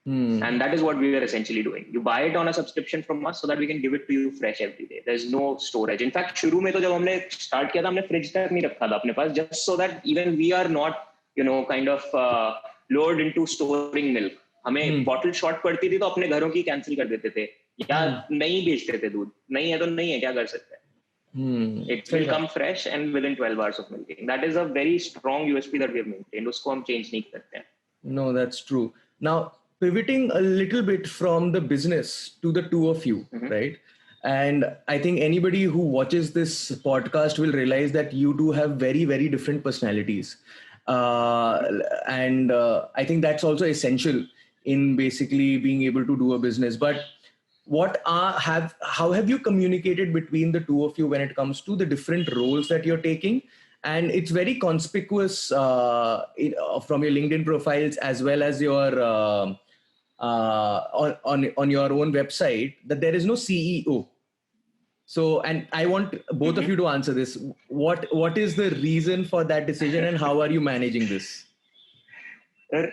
And that is what we are essentially doing. You buy it on a subscription from us so that we can give it to you fresh every day. There's no storage. In fact, शुरू में तो जब हमने start किया था, हमने fridge तक नहीं रखा था अपने पास, just so that even we are not, kind of lured into storing milk. हमें बॉटल शॉर्ट पड़ती थी तो अपने घरों की कैंसिल कर देते थे, या नहीं बेचते थे दूध. नहीं है तो नहीं है, क्या कर सकते हैं? It will come fresh and within 12 hours of milking. That is a very strong USP that we have maintained. उसको हम change नहीं करते हैं. No, that's true. Now, pivoting a little bit from the business to the two of you, right? And I think anybody who watches this podcast will realize that you two have very, very different personalities. and I think that's also essential in basically being able to do a business. But how have you communicated between the two of you when it comes to the different roles that you're taking? And it's very conspicuous from your LinkedIn profiles as well as your on your own website that there is no CEO. So, and I want both of you to answer this. What is the reason for that decision, and how are you managing this? Sir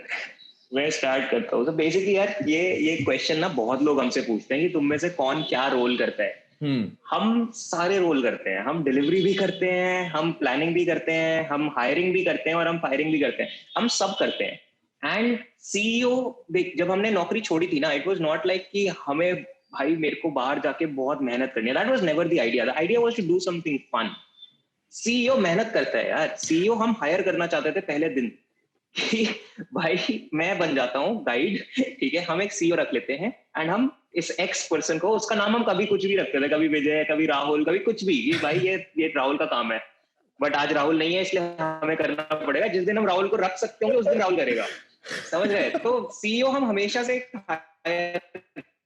मैं start करता हूँ. तो basically यार ये question ना बहुत लोग हमसे पूछते हैं कि तुम में से कौन क्या रोल करता है. हम सारे रोल करते हैं. हम डिलीवरी भी करते हैं, हम प्लानिंग भी करते हैं, हम हायरिंग भी करते हैं और हम फायरिंग भी करते हैं. हम सब करते हैं. एंड सीईओ जब हमने नौकरी छोड़ी थी ना, इट वाज नॉट लाइक कि हमें भाई मेरे को बाहर जाके बहुत मेहनत करनी है. That was never the idea. The idea was to do something fun. CEO मेहनत करता है यार. सीईओ हम हायर करना चाहते थे पहले दिन कि भाई मैं बन जाता हूँ गाइड, ठीक है, हम एक सीईओ रख लेते हैं एंड हम इस एक्स पर्सन को, उसका नाम हम कभी कुछ भी रखते थे, कभी विजय, कभी राहुल, कभी कुछ भी. ये भाई ये राहुल का काम है, बट आज राहुल नहीं है इसलिए हमें करना पड़ेगा. जिस दिन हम राहुल को रख सकते होंगे उस दिन राहुल करेगा. समझ रहे? तो सीईओ हम हमेशा से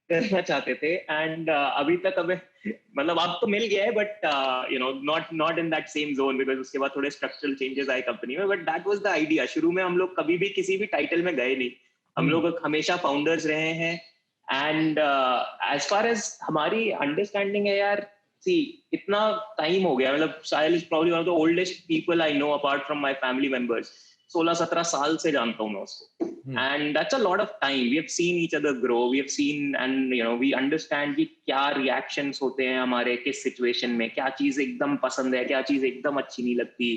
करना चाहते थे. एंड अभी तक हमें मतलब अब तो मिल गया है, but you know not in that same zone, because उसके बाद थोड़े स्ट्रक्चरल चेंजेस आए कंपनी में. But that was the idea. शुरू में हम लोग कभी भी किसी भी टाइटल में गए नहीं. हम लोग हमेशा फाउंडर्स रहे हैं. एंड एज फार एज हमारी अंडरस्टैंडिंग है यार, सी इतना टाइम हो गया. मतलब Sahil is probably one of the oldest people I know apart from my family members. 16-17 साल से जानता हूँ मैं उसको. And that's a lot of time. We have seen each other grow. We have seen, and you know, we understand कि क्या reactions होते हैं हमारे किस situation में, क्या चीज एकदम पसंद है, क्या चीज एकदम अच्छी नहीं लगती.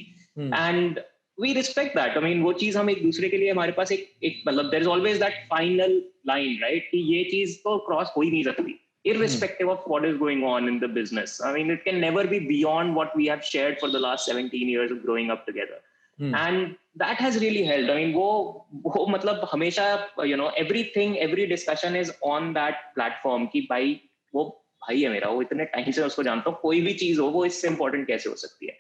And we respect that. I mean, वो चीज हम एक दूसरे के लिए, हमारे पास एक मतलब there is always that final line, right? कि ये चीज तो cross हो ही नहीं सकती, irrespective of what is going on in the business. I mean, it can never be beyond what we have shared for the last 17 years of growing up together. And that has really helped. I mean, वो मतलब हमेशा, you know, every discussion is on that platform कि भाई वो भाई है मेरा, वो इतने टाइम से उसको जानता हूँ, कोई भी चीज हो वो इससे इम्पोर्टेंट कैसे हो सकती है.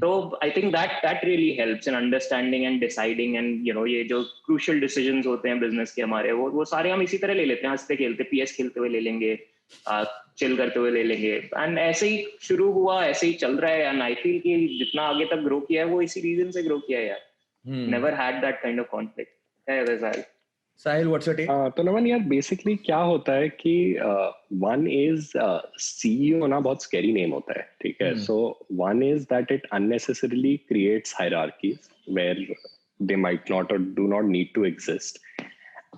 तो I think that really helps in understanding and deciding. And you know, ये जो crucial decisions होते हैं बिजनेस के हमारे, वो सारे हम इसी तरह ले लेते हैं. हंसते खेलते, PS खेलते हुए ले लेंगे, चिल करते हुए ले लेंगे. एंड ऐसे ही शुरू हुआ, ऐसे ही चल रहा है. एंड आई फील कि जितना आगे तक ग्रो किया है वो इसी रीजन से ग्रो किया है यार. Never had that kind of conflict. Sahil, what's your take? तो नमन यार, बेसिकली क्या होता है कि वन इज सीईओ ना बहुत स्कैरी नेम होता है, ठीक है. So one is that it unnecessarily creates hierarchies where they might not और do not need to exist.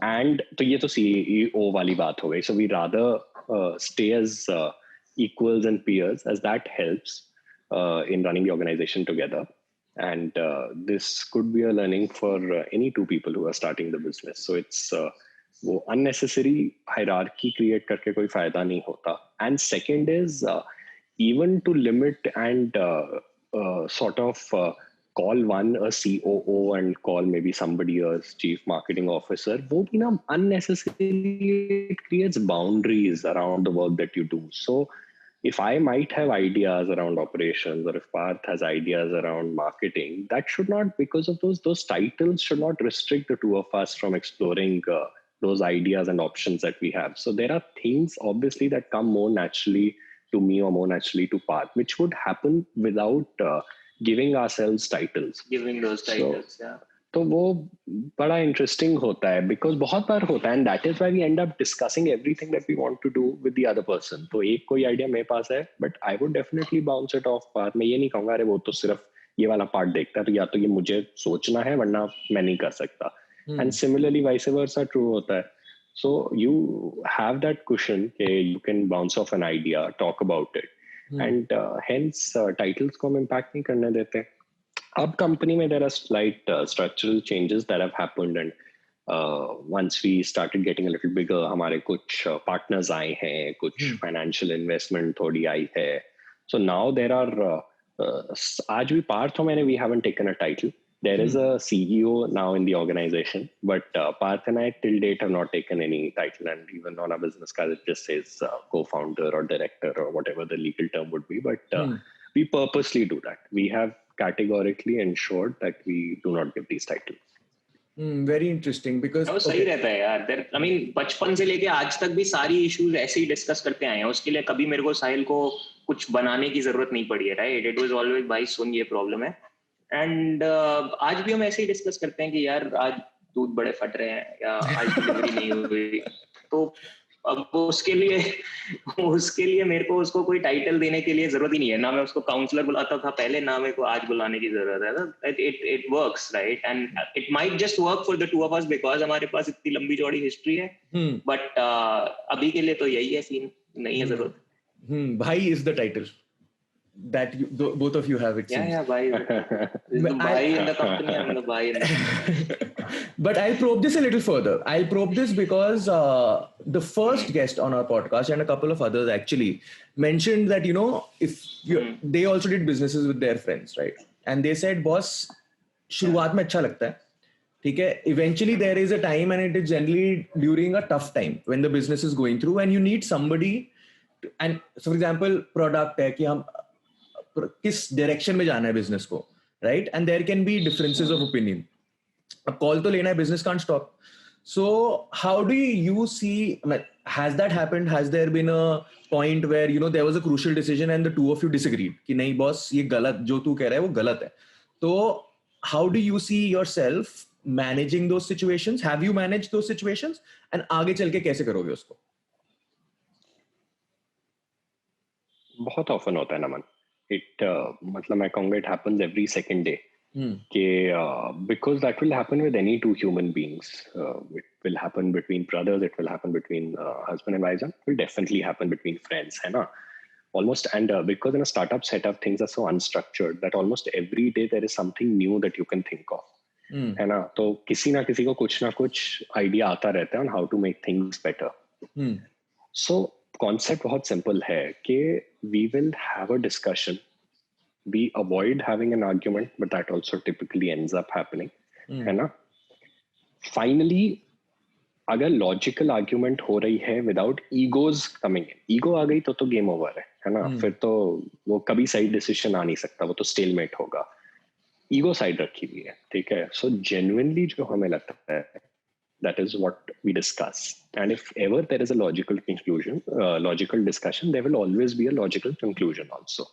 And तो ये तो सीईओ वाली बात हो गई. So we rather stay as equals and peers, as that helps in running the organization together. And this could be a learning for any two people who are starting the business. So it's वो unnecessary hierarchy create करके कोई फायदा नहीं होता. And second is even to limit and sort of call one a COO and call maybe somebody else chief marketing officer, वो भी ना unnecessarily it creates boundaries around the work that you do. So if I might have ideas around operations, or if Parth has ideas around marketing, that should not, because of those titles should not restrict the two of us from exploring those ideas and options that we have. So there are things obviously that come more naturally to me or more naturally to Parth, which would happen without giving ourselves titles. Giving those titles, yeah. तो वो बड़ा interesting होता है, because बहुत बार होता है. And that is why we end up discussing everything that we want to do with the other person. तो एक कोई आइडिया मेरे पास है, but I would definitely bounce it off Parth. मैं ये नहीं कहूंगा अरे वो तो सिर्फ ये वाला पार्ट देखता है, या तो ये मुझे सोचना है वरना मैं नहीं कर सकता. And similarly vice versa true होता है. So you have that cushion कि you can bounce off an idea, talk about it, and hence titles को हम इम्पैक्ट नहीं करने देते. अब कंपनी में there are slight structural changes that have happened, and once we started getting a little bigger, हमारे कुछ partners आए हैं, कुछ financial investment थोड़ी आई है. So now there are आज भी Parth मैंने we haven't taken a title. There is a CEO now in the organization, but Parth and I till date have not taken any title, and even on our business card it just says co-founder or director or whatever the legal term would be. But we purposely do that. We have categorically ensured that we do not give these titles. Very interesting because वो सही रहता है यार. I mean, बचपन से लेके आज तक भी सारी इश्यूज ऐसे ही डिस्कस करते आए हैं. उसके लिए कभी मेरे को साहिल को कुछ बनाने की जरूरत नहीं पड़ी है, राइट? इट वाज ऑलवेज भाई सुन ये प्रॉब्लम है. एंड आज भी हम ऐसे ही डिस्कस करते हैं कि यार आज दूध बड़े फट रहे हैं या आज डिलीवरी नहीं हुई. तो अब उसके लिए मेरे को उसको कोई टाइटल देने के लिए जरूरत ही नहीं है. ना मैं उसको काउंसलर बुलाता था पहले, ना मेरे को आज बुलाने की जरूरत है. It works, right? And it might just work for the two of us because हमारे पास इतनी लंबी चौड़ी हिस्ट्री है. बट अभी के लिए तो यही है सीन, नहीं है जरूरत. Bhai is the title that both of you have, it seems. Yeah, bhai. The bhai in the company, I'm the bhai in the But I'll probe this a little further. I'll probe this because the first guest on our podcast and a couple of others actually mentioned that, if they also did businesses with their friends, right? And they said, boss, शुरुआत में अच्छा लगता है, ठीक है? Eventually there is a time, and it is generally during a tough time when the business is going through, and you need somebody. And so, for example, product है कि हम किस डायरेक्शन में जाना है बिजनेस को, right? And there can be differences of opinion. अब call तो लेना है, business can't stop. So how do you see, has that happened? Has there been a point where there was a crucial decision and the two of you disagreed कि नहीं boss, ये गलत, जो तू कह रहा है वो गलत है. तो how do you see yourself managing those situations? Have you managed those situations? And आगे चल के कैसे करोगे उसको? बहुत ऑफन होता है नमन. मतलब मैं कहूँगा it happens every second day. कि because that will happen with any two human beings. It will happen between brothers, it will happen between husband and wives, and it will definitely happen between friends, है ना? Almost, and because in a startup setup things are so unstructured that almost every day there is something new that you can think of, है ना? तो किसी ना किसी को कुछ ना कुछ आइडिया आता रहता है on how to make things better. So concept बहुत simple है कि we will have a discussion. We avoid having an argument, but that also typically ends up happening, है ना? Finally, अगर लॉजिकल आर्ग्यूमेंट हो रही है without egos coming in, ego आ गई तो गेम ओवर है ना? फिर तो वो कभी सही डिसीजन आ नहीं सकता, वो तो स्टेलमेट होगा. ईगो साइड रखी हुई है, ठीक है? सो जेन्युइनली जो हमें लगता है, that is what we discuss, and if ever there is a logical conclusion, logical discussion, there will always be a logical conclusion also.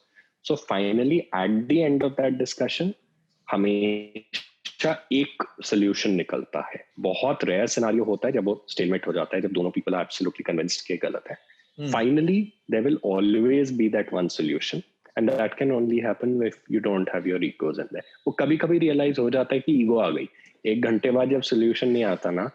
So finally at the end of that discussion हमेशा एक solution निकलता है. बहुत rare scenario होता है जब वो stalemate हो जाता है, जब दोनों people are absolutely convinced कि गलत है. Finally there will always be that one solution, and that can only happen if you don't have your egos in there. वो कभी कभी realize हो जाता है कि ईगो आ गई. एक घंटे बाद जब सोल्यूशन नहीं आता ना,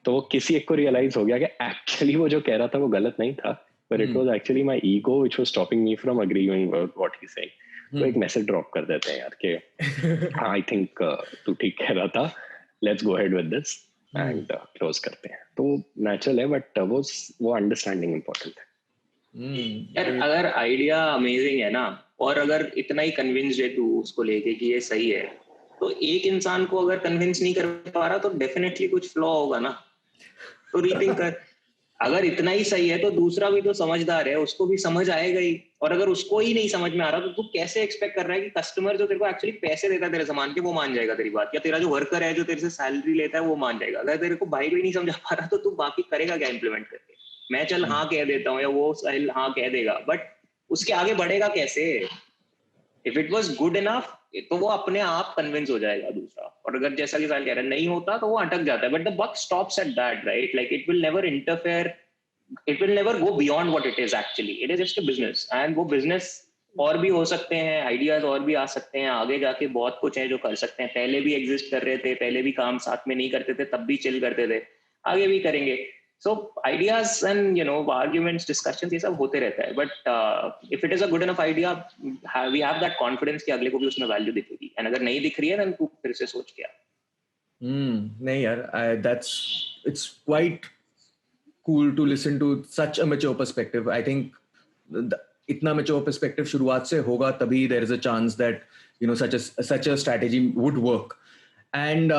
तो वो किसी एक को रियलाइज हो गया कि एक्चुअली वो जो कह रहा था वो गलत नहीं था, but it was actually my ego which was stopping me from agreeing with what he's saying. तो एक मैसेज ड्रॉप कर देते हैं यार कि हाँ, आई थिंक तू ठीक कह रहा था, let's go ahead with this and close करते हैं. तो नेचुरल है, बट वो अंडरस्टैंडिंग इम्पोर्टेंट है. यार अगर आइडिया अमेजिंग है ना, और अगर इतना ही कन्विंस्ड है तू उसको लेके कि ये सही है, तो एक इंसान को अगर कन्विंस नहीं कर पा रहा तो डेफिनेटली कुछ फ्लॉ होगा ना. तो रीथिंक कर. अगर इतना ही सही है तो दूसरा भी तो समझदार है, उसको भी समझ आएगा ही. और अगर उसको ही नहीं समझ में आ रहा तो तू कैसे एक्सपेक्ट कर रहा है कि कस्टमर जो तेरे को एक्चुअली पैसे देता है तेरे सामान के, वो मान जाएगा तेरी बात? या तेरा जो वर्कर है जो तेरे से सैलरी लेता है वो मान जाएगा? अगर तेरे को भाई भी नहीं समझा पा रहा तो तू बाकी करेगा क्या इम्प्लीमेंट करके? मैं चल हाँ कह देता हूँ या वो साहिल हाँ कह देगा, बट उसके आगे बढ़ेगा कैसे? If it was good enough तो वो अपने आप कन्विंस हो जाएगा दूसरा. और अगर जैसा कि साहिल कह रहा है नहीं होता तो वो अटक जाता है. But the buck stops at that, right? Like it will never interfere, it will never go beyond what it is actually. It is just a business, and वो business और भी हो सकते हैं, आइडियाज और भी आ सकते हैं, आगे जाके बहुत कुछ है जो कर सकते हैं. पहले भी एग्जिस्ट कर रहे थे, पहले भी काम साथ में नहीं करते थे, तब भी चिल करते थे, आगे भी करेंगे. So ideas and arguments, discussions, ये सब होते रहता है. But if it is a good enough idea, we have that confidence कि अगले को भी उसमें वैल्यू दिखेगी. एंड अगर नहीं दिख रही है, then तू फिर से सोच के आ. नहीं यार, it's quite cool to listen to such a mature perspective. I think itna mature perspective शुरुआत से होगा तभी there is a chance that such a strategy would work. And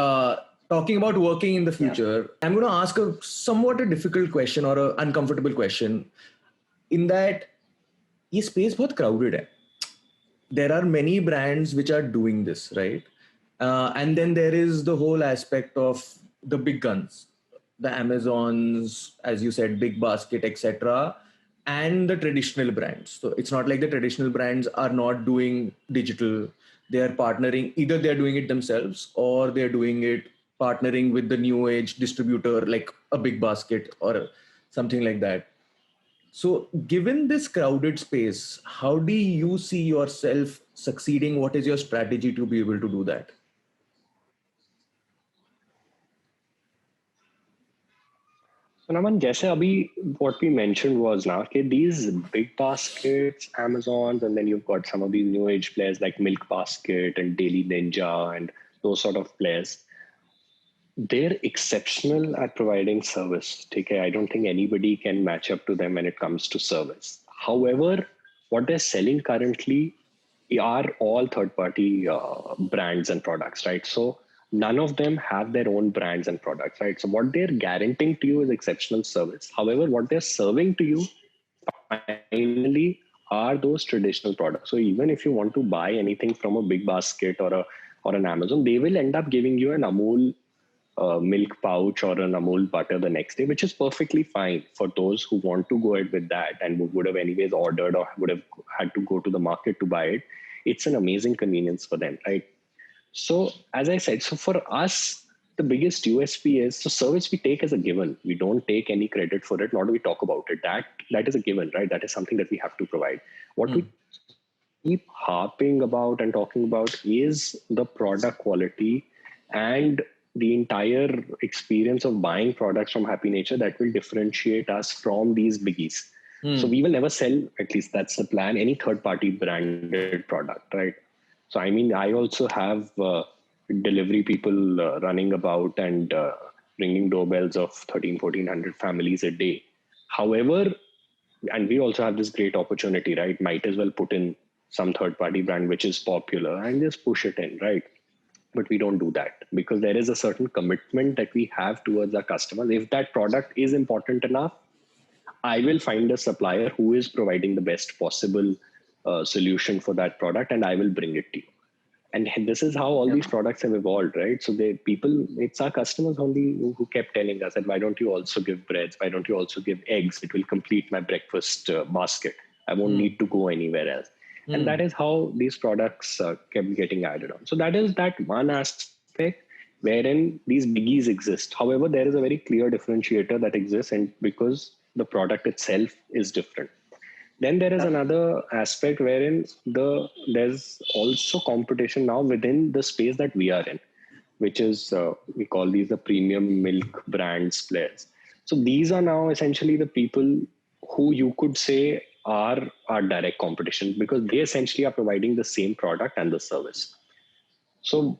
talking about working in the future, I'm going to ask a somewhat a difficult question or an uncomfortable question, in that ये space बहुत crowded है. there are many brands which are doing this, right? And then there is the whole aspect of the big guns, the Amazons, as you said, Big Basket, etc., and the traditional brands. So it's not like the traditional brands are not doing digital. They are partnering, either they're doing it themselves or they're doing it partnering with the new age distributor like a Big Basket or something like that. So, given this crowded space, how do you see yourself succeeding? What is your strategy to be able to do that? So Naman, जैसे अभी what we mentioned was now okay, these big baskets, Amazons, and then you've got some of these new age players like Milk Basket and Daily Ninja and those sort of players. They're exceptional at providing service. Okay, I don't think anybody can match up to them when it comes to service. However, what they're selling currently are all third-party brands and products, right? So none of them have their own brands and products, right? So what they're guaranteeing to you is exceptional service. However, what they're serving to you finally are those traditional products. So even if you want to buy anything from a Big Basket or an Amazon, they will end up giving you an Amul milk pouch or an Amul butter the next day, which is perfectly fine for those who want to go ahead with that and would have anyways ordered or would have had to go to the market to buy it. It's an amazing convenience for them, right? So as I said, so for us, the biggest USP is so service we take as a given. We don't take any credit for it, nor do we talk about it. That is a given, right? That is something that we have to provide. What we keep harping about and talking about is the product quality and the entire experience of buying products from Happy Nature that will differentiate us from these biggies. So we will never sell, at least that's the plan, any third party branded product, right? So, I mean, I also have delivery people running about and ringing doorbells of 1,400 families a day. However, and we also have this great opportunity, right? Might as well put in some third party brand which is popular and just push it in, right? But we don't do that because there is a certain commitment that we have towards our customers. If that product is important enough, I will find a supplier who is providing the best possible solution for that product and I will bring it to you. And this is how all these products have evolved, right? So it's our customers only who kept telling us that why don't you also give breads? Why don't you also give eggs? It will complete my breakfast basket. I won't need to go anywhere else. And that is how these products kept getting added on. So that is that one aspect wherein these biggies exist. However, there is a very clear differentiator that exists and because the product itself is different. Then there is another aspect wherein there's also competition now within the space that we are in, which is we call these the premium milk brands players. So these are now essentially the people who you could say are our direct competition because they essentially are providing the same product and the service. So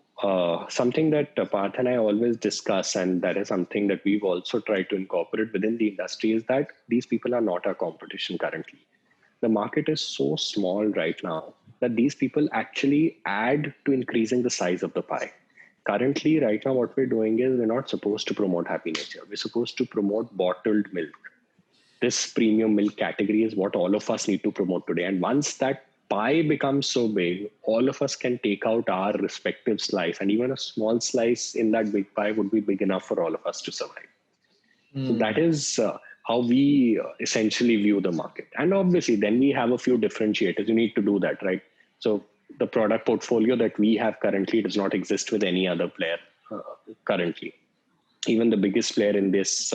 something that Parth and I always discuss, and that is something that we've also tried to incorporate within the industry, is that these people are not our competition currently. The market is so small right now that these people actually add to increasing the size of the pie. Currently, right now, what we're doing is we're not supposed to promote Happy Nature. We're supposed to promote bottled milk. This premium milk category is what all of us need to promote today. And once that pie becomes so big, all of us can take out our respective slice. And even a small slice in that big pie would be big enough for all of us to survive. So that is how we essentially view the market. And obviously, then we have a few differentiators. You need to do that, right? So the product portfolio that we have currently does not exist with any other player currently. Even the biggest player in this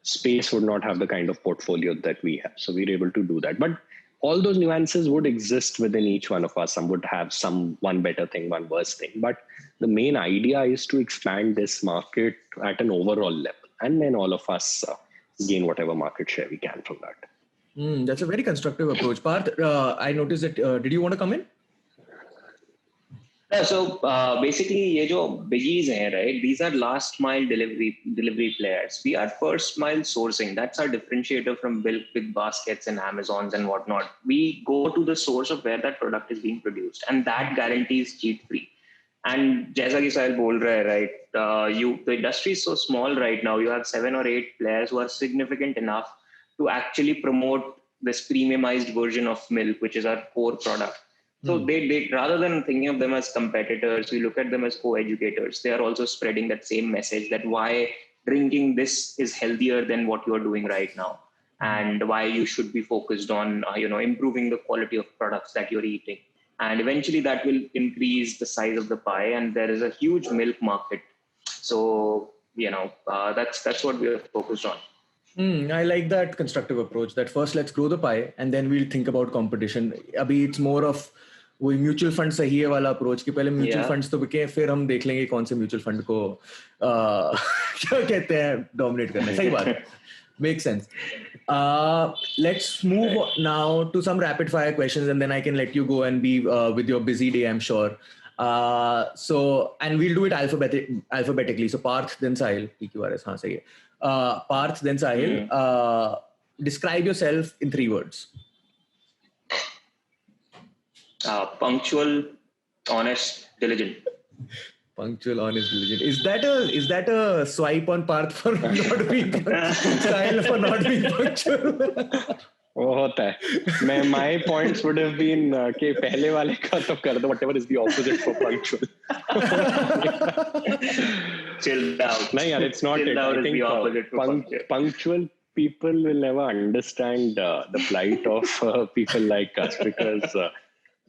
space would not have the kind of portfolio that we have. So we're able to do that. But all those nuances would exist within each one of us. Some would have one better thing, one worse thing. But the main idea is to expand this market at an overall level. And then all of us gain whatever market share we can from that. That's a very constructive approach. Parth, I noticed that. Did you want to come in? Yeah, so basically, ये जो biggies हैं, right? These are last mile delivery players. We are first mile sourcing. That's our differentiator from big baskets and Amazons and whatnot. We go to the source of where that product is being produced, and that guarantees cheat free. And जैसा कि साहिल बोल रहा है, right? The industry is so small right now. You have 7 or 8 players who are significant enough to actually promote this premiumized version of milk, which is our core product. So they rather than thinking of them as competitors, we look at them as co-educators. They are also spreading that same message that why drinking this is healthier than what you are doing right now, and why you should be focused on improving the quality of products that you're eating. And eventually that will increase the size of the pie, and there is a huge milk market. So that's what we are focused on. I like that constructive approach, that first let's grow the pie and then we'll think about competition. Abhi it's more of वही mutual fund सही है वाला approach कि पहले mutual funds तो बिके, फिर हम देख लेंगे कौन से म्यूचुअल फंड को क्या कहते हैं डोमिनेट करना है. सही बात है. Makes sense. Let's move now to some rapid fire questions and then I can let you go and be with your busy day, I'm sure. And we'll do it alphabetically. So Parth, then Sahil. PQRS, हाँ सही है. Parth, then Sahil. Describe yourself in 3 words. Punctual, honest, diligent. Punctual, honest, diligent. Is that a swipe on Parth for not being Sahil for not being punctual? वो होता है. My points would have been कि पहले वाले का तो कर दो, whatever is the opposite for punctual. Chilled out. नहीं यार, it's not Chilled it. out I is think the opposite for punctual people will never understand the plight of people like us, because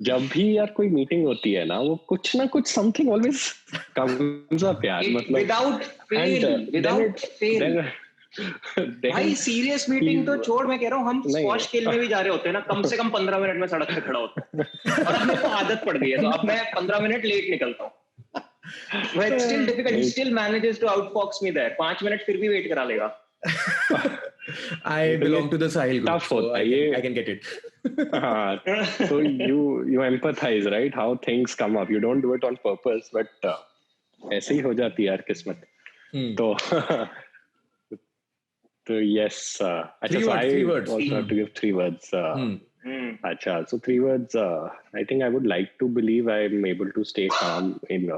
जब भी यार कोई meeting होती है ना, वो कुछ ना कुछ something always comes up यार. मतलब without fail. भाई सीरियस मीटिंग तो छोड़, मैं कह रहा हूँ हम स्क्वॉश खेलने भी जा रहे होते हैं ना, कम से कम 15 मिनट में सड़क पे खड़ा होता है और अब मेरे को आदत पड़ गई है, तो अब मैं 15 मिनट लेट निकलता हूँ. But it's still difficult. He still manages to outfox me there. 5 minute फिर भी वेट करा लेगा. I belong to the Sahil group, so I can get it. So you empathize, right? How things come up. You don't do it on purpose, but ऐसे ही हो जाती है यार किस्मत. तो yes. Three words. Also have to give 3 words. Acha, so 3 words. I think I would like to believe I'm able to stay calm in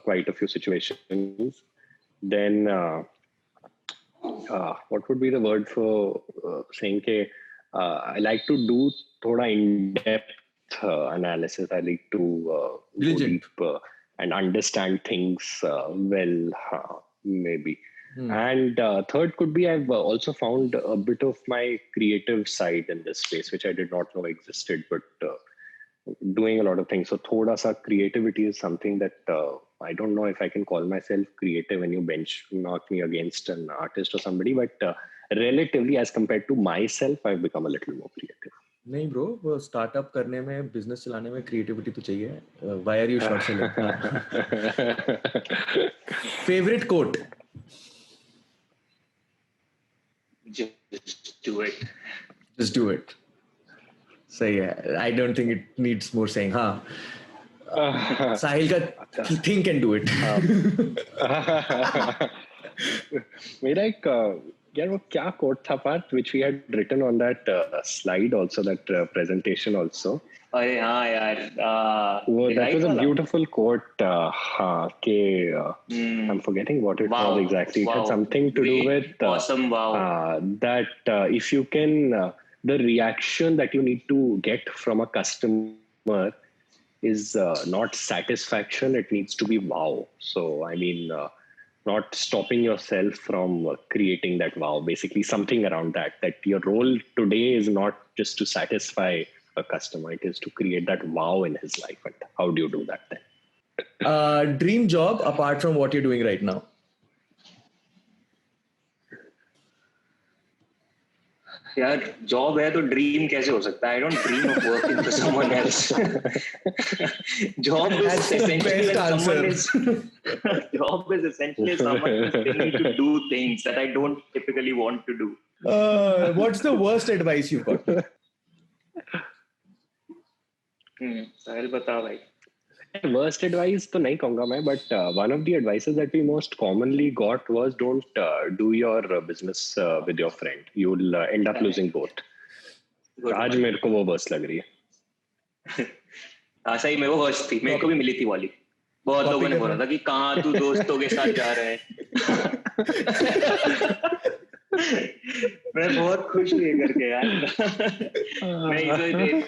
quite a few situations. Then what would be the word for saying that I like to do thoda in-depth analysis. I like to go deep and understand things well, maybe. And third could be I've also found a bit of my creative side in this space, which I did not know existed, but doing a lot of things. So thoda sa creativity is something that I don't know if I can call myself creative when you benchmark me against an artist or somebody, but relatively as compared to myself, I've become a little more creative. नहीं bro, वो startup करने में, business चलाने में creativity तो चाहिए. Why are you short selling? Favorite quote? Just do it. Just do it. So yeah, I don't think it needs more saying. हाँ. Sahil का think and do it. मेरा एक यार वो क्या quote था Parth, which we had written on that slide also, that presentation also. अरे हाँ यार. That was a beautiful quote. I'm forgetting what it was exactly. It had something to do with awesome. That if you can, the reaction that you need to get from a customer is not satisfaction. It needs to be wow. So I mean, not stopping yourself from creating that wow. Basically, something around that. That your role today is not just to satisfy a customer, it is to create that wow in his life. And how do you do that then? Dream job apart from what you're doing right now? यार job है तो dream कैसे हो सकता है? I don't dream of working for someone else. Job is essentially someone who's willing to do things that I don't typically want to do. What's the worst advice you've got? साहिल बता भाई. Worst advice तो नहीं कहूँगा मैं, but one of the advices that we most commonly got was don't do your business with your friend. You'll end up losing both. आज मेरे को वो worst लग रही है. हाँ सही में वो worst थी. मेरे को भी मिली थी वाली. बहुत लोगों ने बोला था कि कहाँ तू दोस्तों के साथ जा रहा है. मैं बहुत खुश हूँ ये करके यार.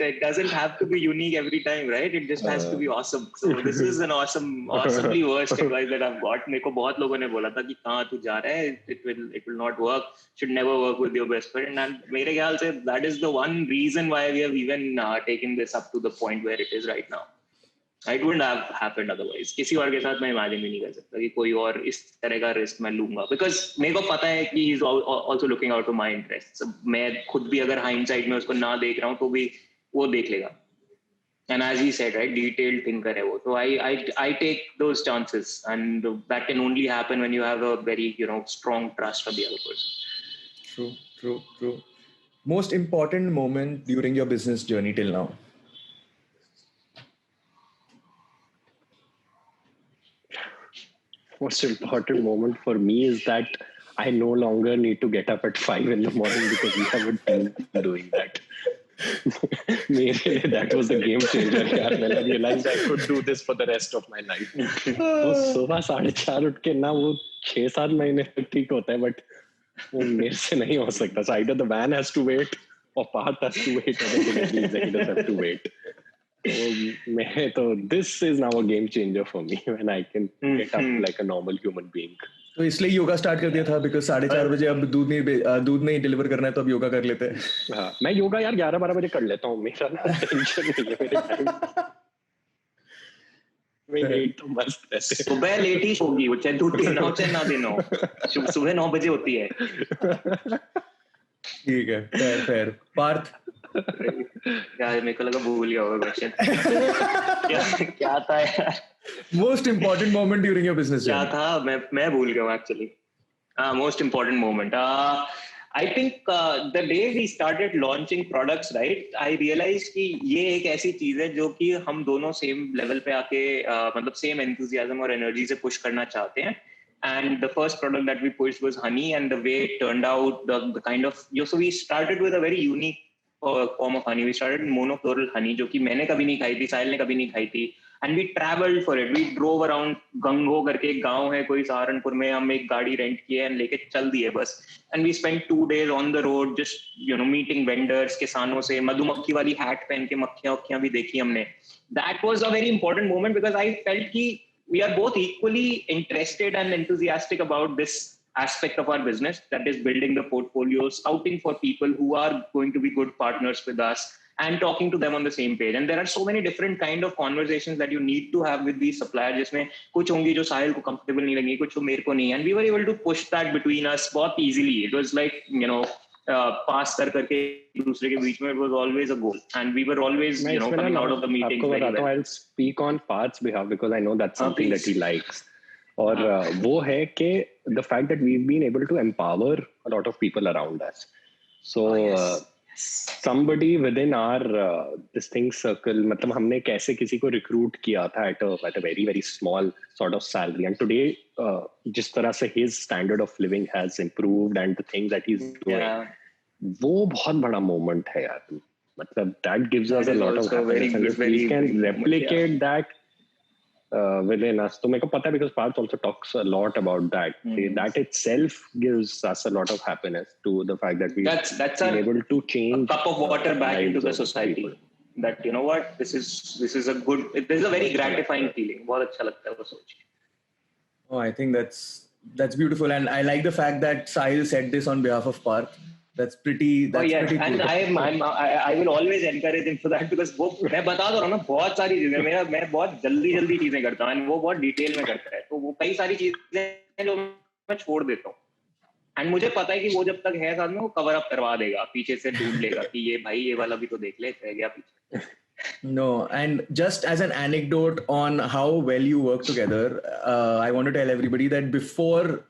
It doesn't have to be unique every time, right? It just has to be awesome. So this is an awesomely worst advice that I've got. मेरे को बहुत लोगों ने बोला था कि कहाँ तू जा रहा है? It will not work. Should never work with your best friend. And मेरे ख्याल से that is the one reason why we have even taken this up to the point where it is right now. It wouldn't have happened otherwise. किसी और के साथ मैं imagine भी नहीं कर सकता कि कोई और इस तरह का risk मैं लूंगा. Because मेरे को पता है कि he's also looking out for my interests. मैं खुद भी अगर hindsight में उसको ना देख रहा हूँ तो भी वो देख लेगा. And as he said, right, detailed thinker है वो. So I take those chances, and that can only happen when you have a very strong trust for the other person. True. Most important moment during your business journey till now? Most important moment for me is that I no longer need to get up at 5 in the morning because we haven't been doing that. That was the game changer. When I realized I could do this for the rest of my life. तो सुबह 4:30 उठ के ना वो 6-7 महीने तक ठीक होता है, but वो मेरे से नहीं हो सकता. So either the van has to wait or Parth has to wait, or the executives have to wait. So this is now a game changer for me when I can get up like a normal human being. तो इसलिए yoga start कर दिया था because 4:30 बजे अब दूध नहीं deliver करना है तो अब योगा कर लेते हैं. हाँ, मैं योगा यार 11-12 बजे कर लेता हूँ. मेरा ना टेंशन नहीं है मेरे टाइम. मेरे तो मस्त रहते. सुबह लेट ही होगी वो, चाहे दूध देना हो चाहे ना देना हो. सुबह 9 बजे होती है. ठीक है, fair. पार्थ यार मेरे को लगा भूल गया होगा क्वेश्चन. क्या था यार? Most important moment during your business journey? क्या था? मैं भूल गया actually. Most important moment. I think the day we started launching products, right? I realized कि ये एक ऐसी चीज है जो कि हम दोनों same level पे आके मतलब same enthusiasm और energy से push करना चाहते हैं. And the first product that we pushed was honey, and the way it turned out, the kind of so we started with a very unique form of honey. We started monofloral honey, जो कि मैंने कभी नहीं खाई थी, साहिल ने कभी नहीं खाई थी. And we traveled for it. We drove around गंगो करके एक गांव है कोई सहारनपुर में, हम एक गाड़ी रेंट किए and लेके चल दिए बस. And we spent 2 days on the road, just meeting vendors, किसानों से. मधुमक्खी वाली hat पहन के मक्खियां भी देखी हमने. That was a very important moment because I felt कि we are both equally interested and enthusiastic about this aspect of our business, that is building the portfolio, scouting for people who are going to be good partners with us, and talking to them on the same page. And there are so many different kind of conversations that you need to have with these suppliers, जिसमें कुछ होंगी जो साहिल को comfortable नहीं लगेंगी, कुछ मेरे को नहीं. And we were able to push that between us बहुत easily. It was like pass करके दूसरे के बीच में. It was always a goal, and we were always coming out of the meeting very well. I'll speak on Parth's behalf because I know that's something that he likes. और वो है कि the fact that we've been able to empower a lot of people around us. So somebody within our this thing circle, मतलब हमने कैसे किसी को recruit किया था at a very very small sort of salary, and today जिस तरह से his standard of living has improved and the things that he's doing, वो बहुत बड़ा moment है यार. मतलब that gives us a lot of happiness, and if we can replicate that within us. तो मेरे को पता है because Parth also talks a lot about that. That itself gives us a lot of happiness to the fact that that's been able to change a cup of water back into the society. That what this is a good. This is a very gratifying feeling. बहुत अच्छा लगता है वो सोच के. Oh, I think that's beautiful, and I like the fact that Sahil said this on behalf of Parth. That's pretty cool. And I will always encourage him for that because वो मैं बता दो रहा हूँ ना, बहुत सारी चीजें मैं बहुत जल्दी चीजें करता हूँ, वो बहुत डिटेल में करता है. तो वो कई सारी चीजें हैं जो मैं छोड़ देता हूँ, एंड मुझे पता है कि वो जब तक है साथ में वो कवर अप करवा देगा, पीछे से ढूंढ लेगा कि ये भाई ये वाला भी तो देख ले, रह गया पीछे. No, and just as an anecdote on how well you work together, I want to tell everybody that before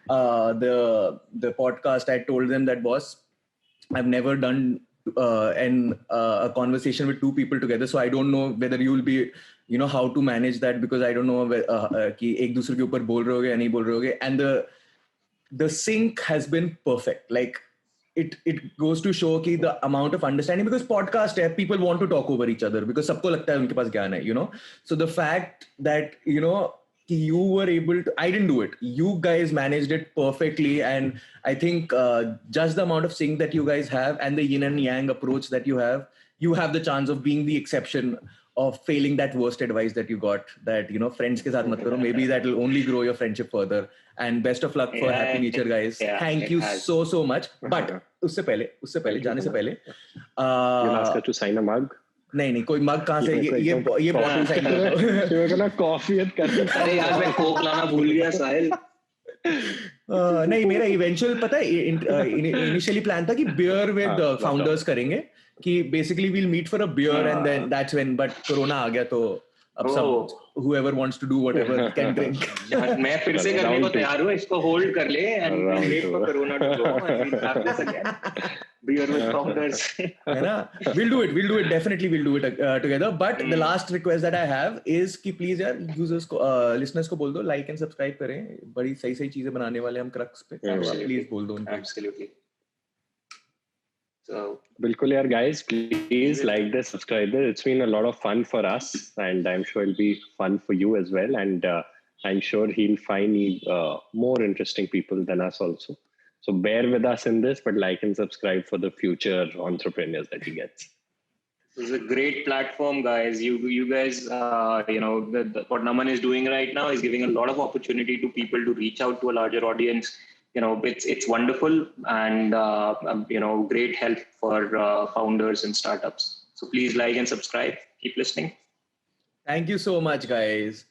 the podcast, I told them that, boss, I've never done a conversation with 2 people together, so I don't know whether you will be, how to manage that, because I don't know कि एक दूसरे के ऊपर बोल रहे होगे या नहीं बोल रहे होगे. And the sync has been perfect. Like it goes to show कि the amount of understanding, because podcast है, people want to talk over each other because सबको लगता है उनके पास ज्ञान है, So the fact that you were able to, I didn't do it. You guys managed it perfectly. And I think just the amount of sync that you guys have and the yin and yang approach that you have the chance of being the exception of failing that worst advice that you got, that, friends ke saath mat karo. Maybe that will only grow your friendship further. And best of luck for Happy Nature, guys. Thank you so much. But usse pehle, जाने से पहले, you'll ask her to sign a mug. नहीं कोई मग कहाँ से ये bottle sign कर दो कॉफी अरे यार मैं कोक लाना भूल गया साहिल नहीं मेरा इवेंचुअल पता है इनिशियली प्लान था कि बियर विद फाउंडर्स करेंगे कि basically we'll meet for a beer and then that's when but corona आ गया तो अब सब whoever wants to do whatever can drink. मैं फिर से करने को तैयार हूँ, इसको होल्ड कर ले and wait for corona to go and we'll have this again. Beer with founders. है ना? We'll do it. Definitely we'll do it together. But the last request that I have is कि please यार users को listeners को बोल दो like and subscribe करें. बड़ी सही चीजें बनाने वाले हम क्रक्स पे. Please बोल दो उनको. Absolutely. So बिल्कुल यार guys, please like this, subscribe this. It's been a lot of fun for us and I'm sure it'll be fun for you as well, and I'm sure he'll find more interesting people than us also. So bear with us in this, but like and subscribe for the future entrepreneurs that he gets. This is a great platform, guys. You guys, what Naman is doing right now is giving a lot of opportunity to people to reach out to a larger audience. It's wonderful and great help for founders and startups. So please like and subscribe. Keep listening. Thank you so much, guys.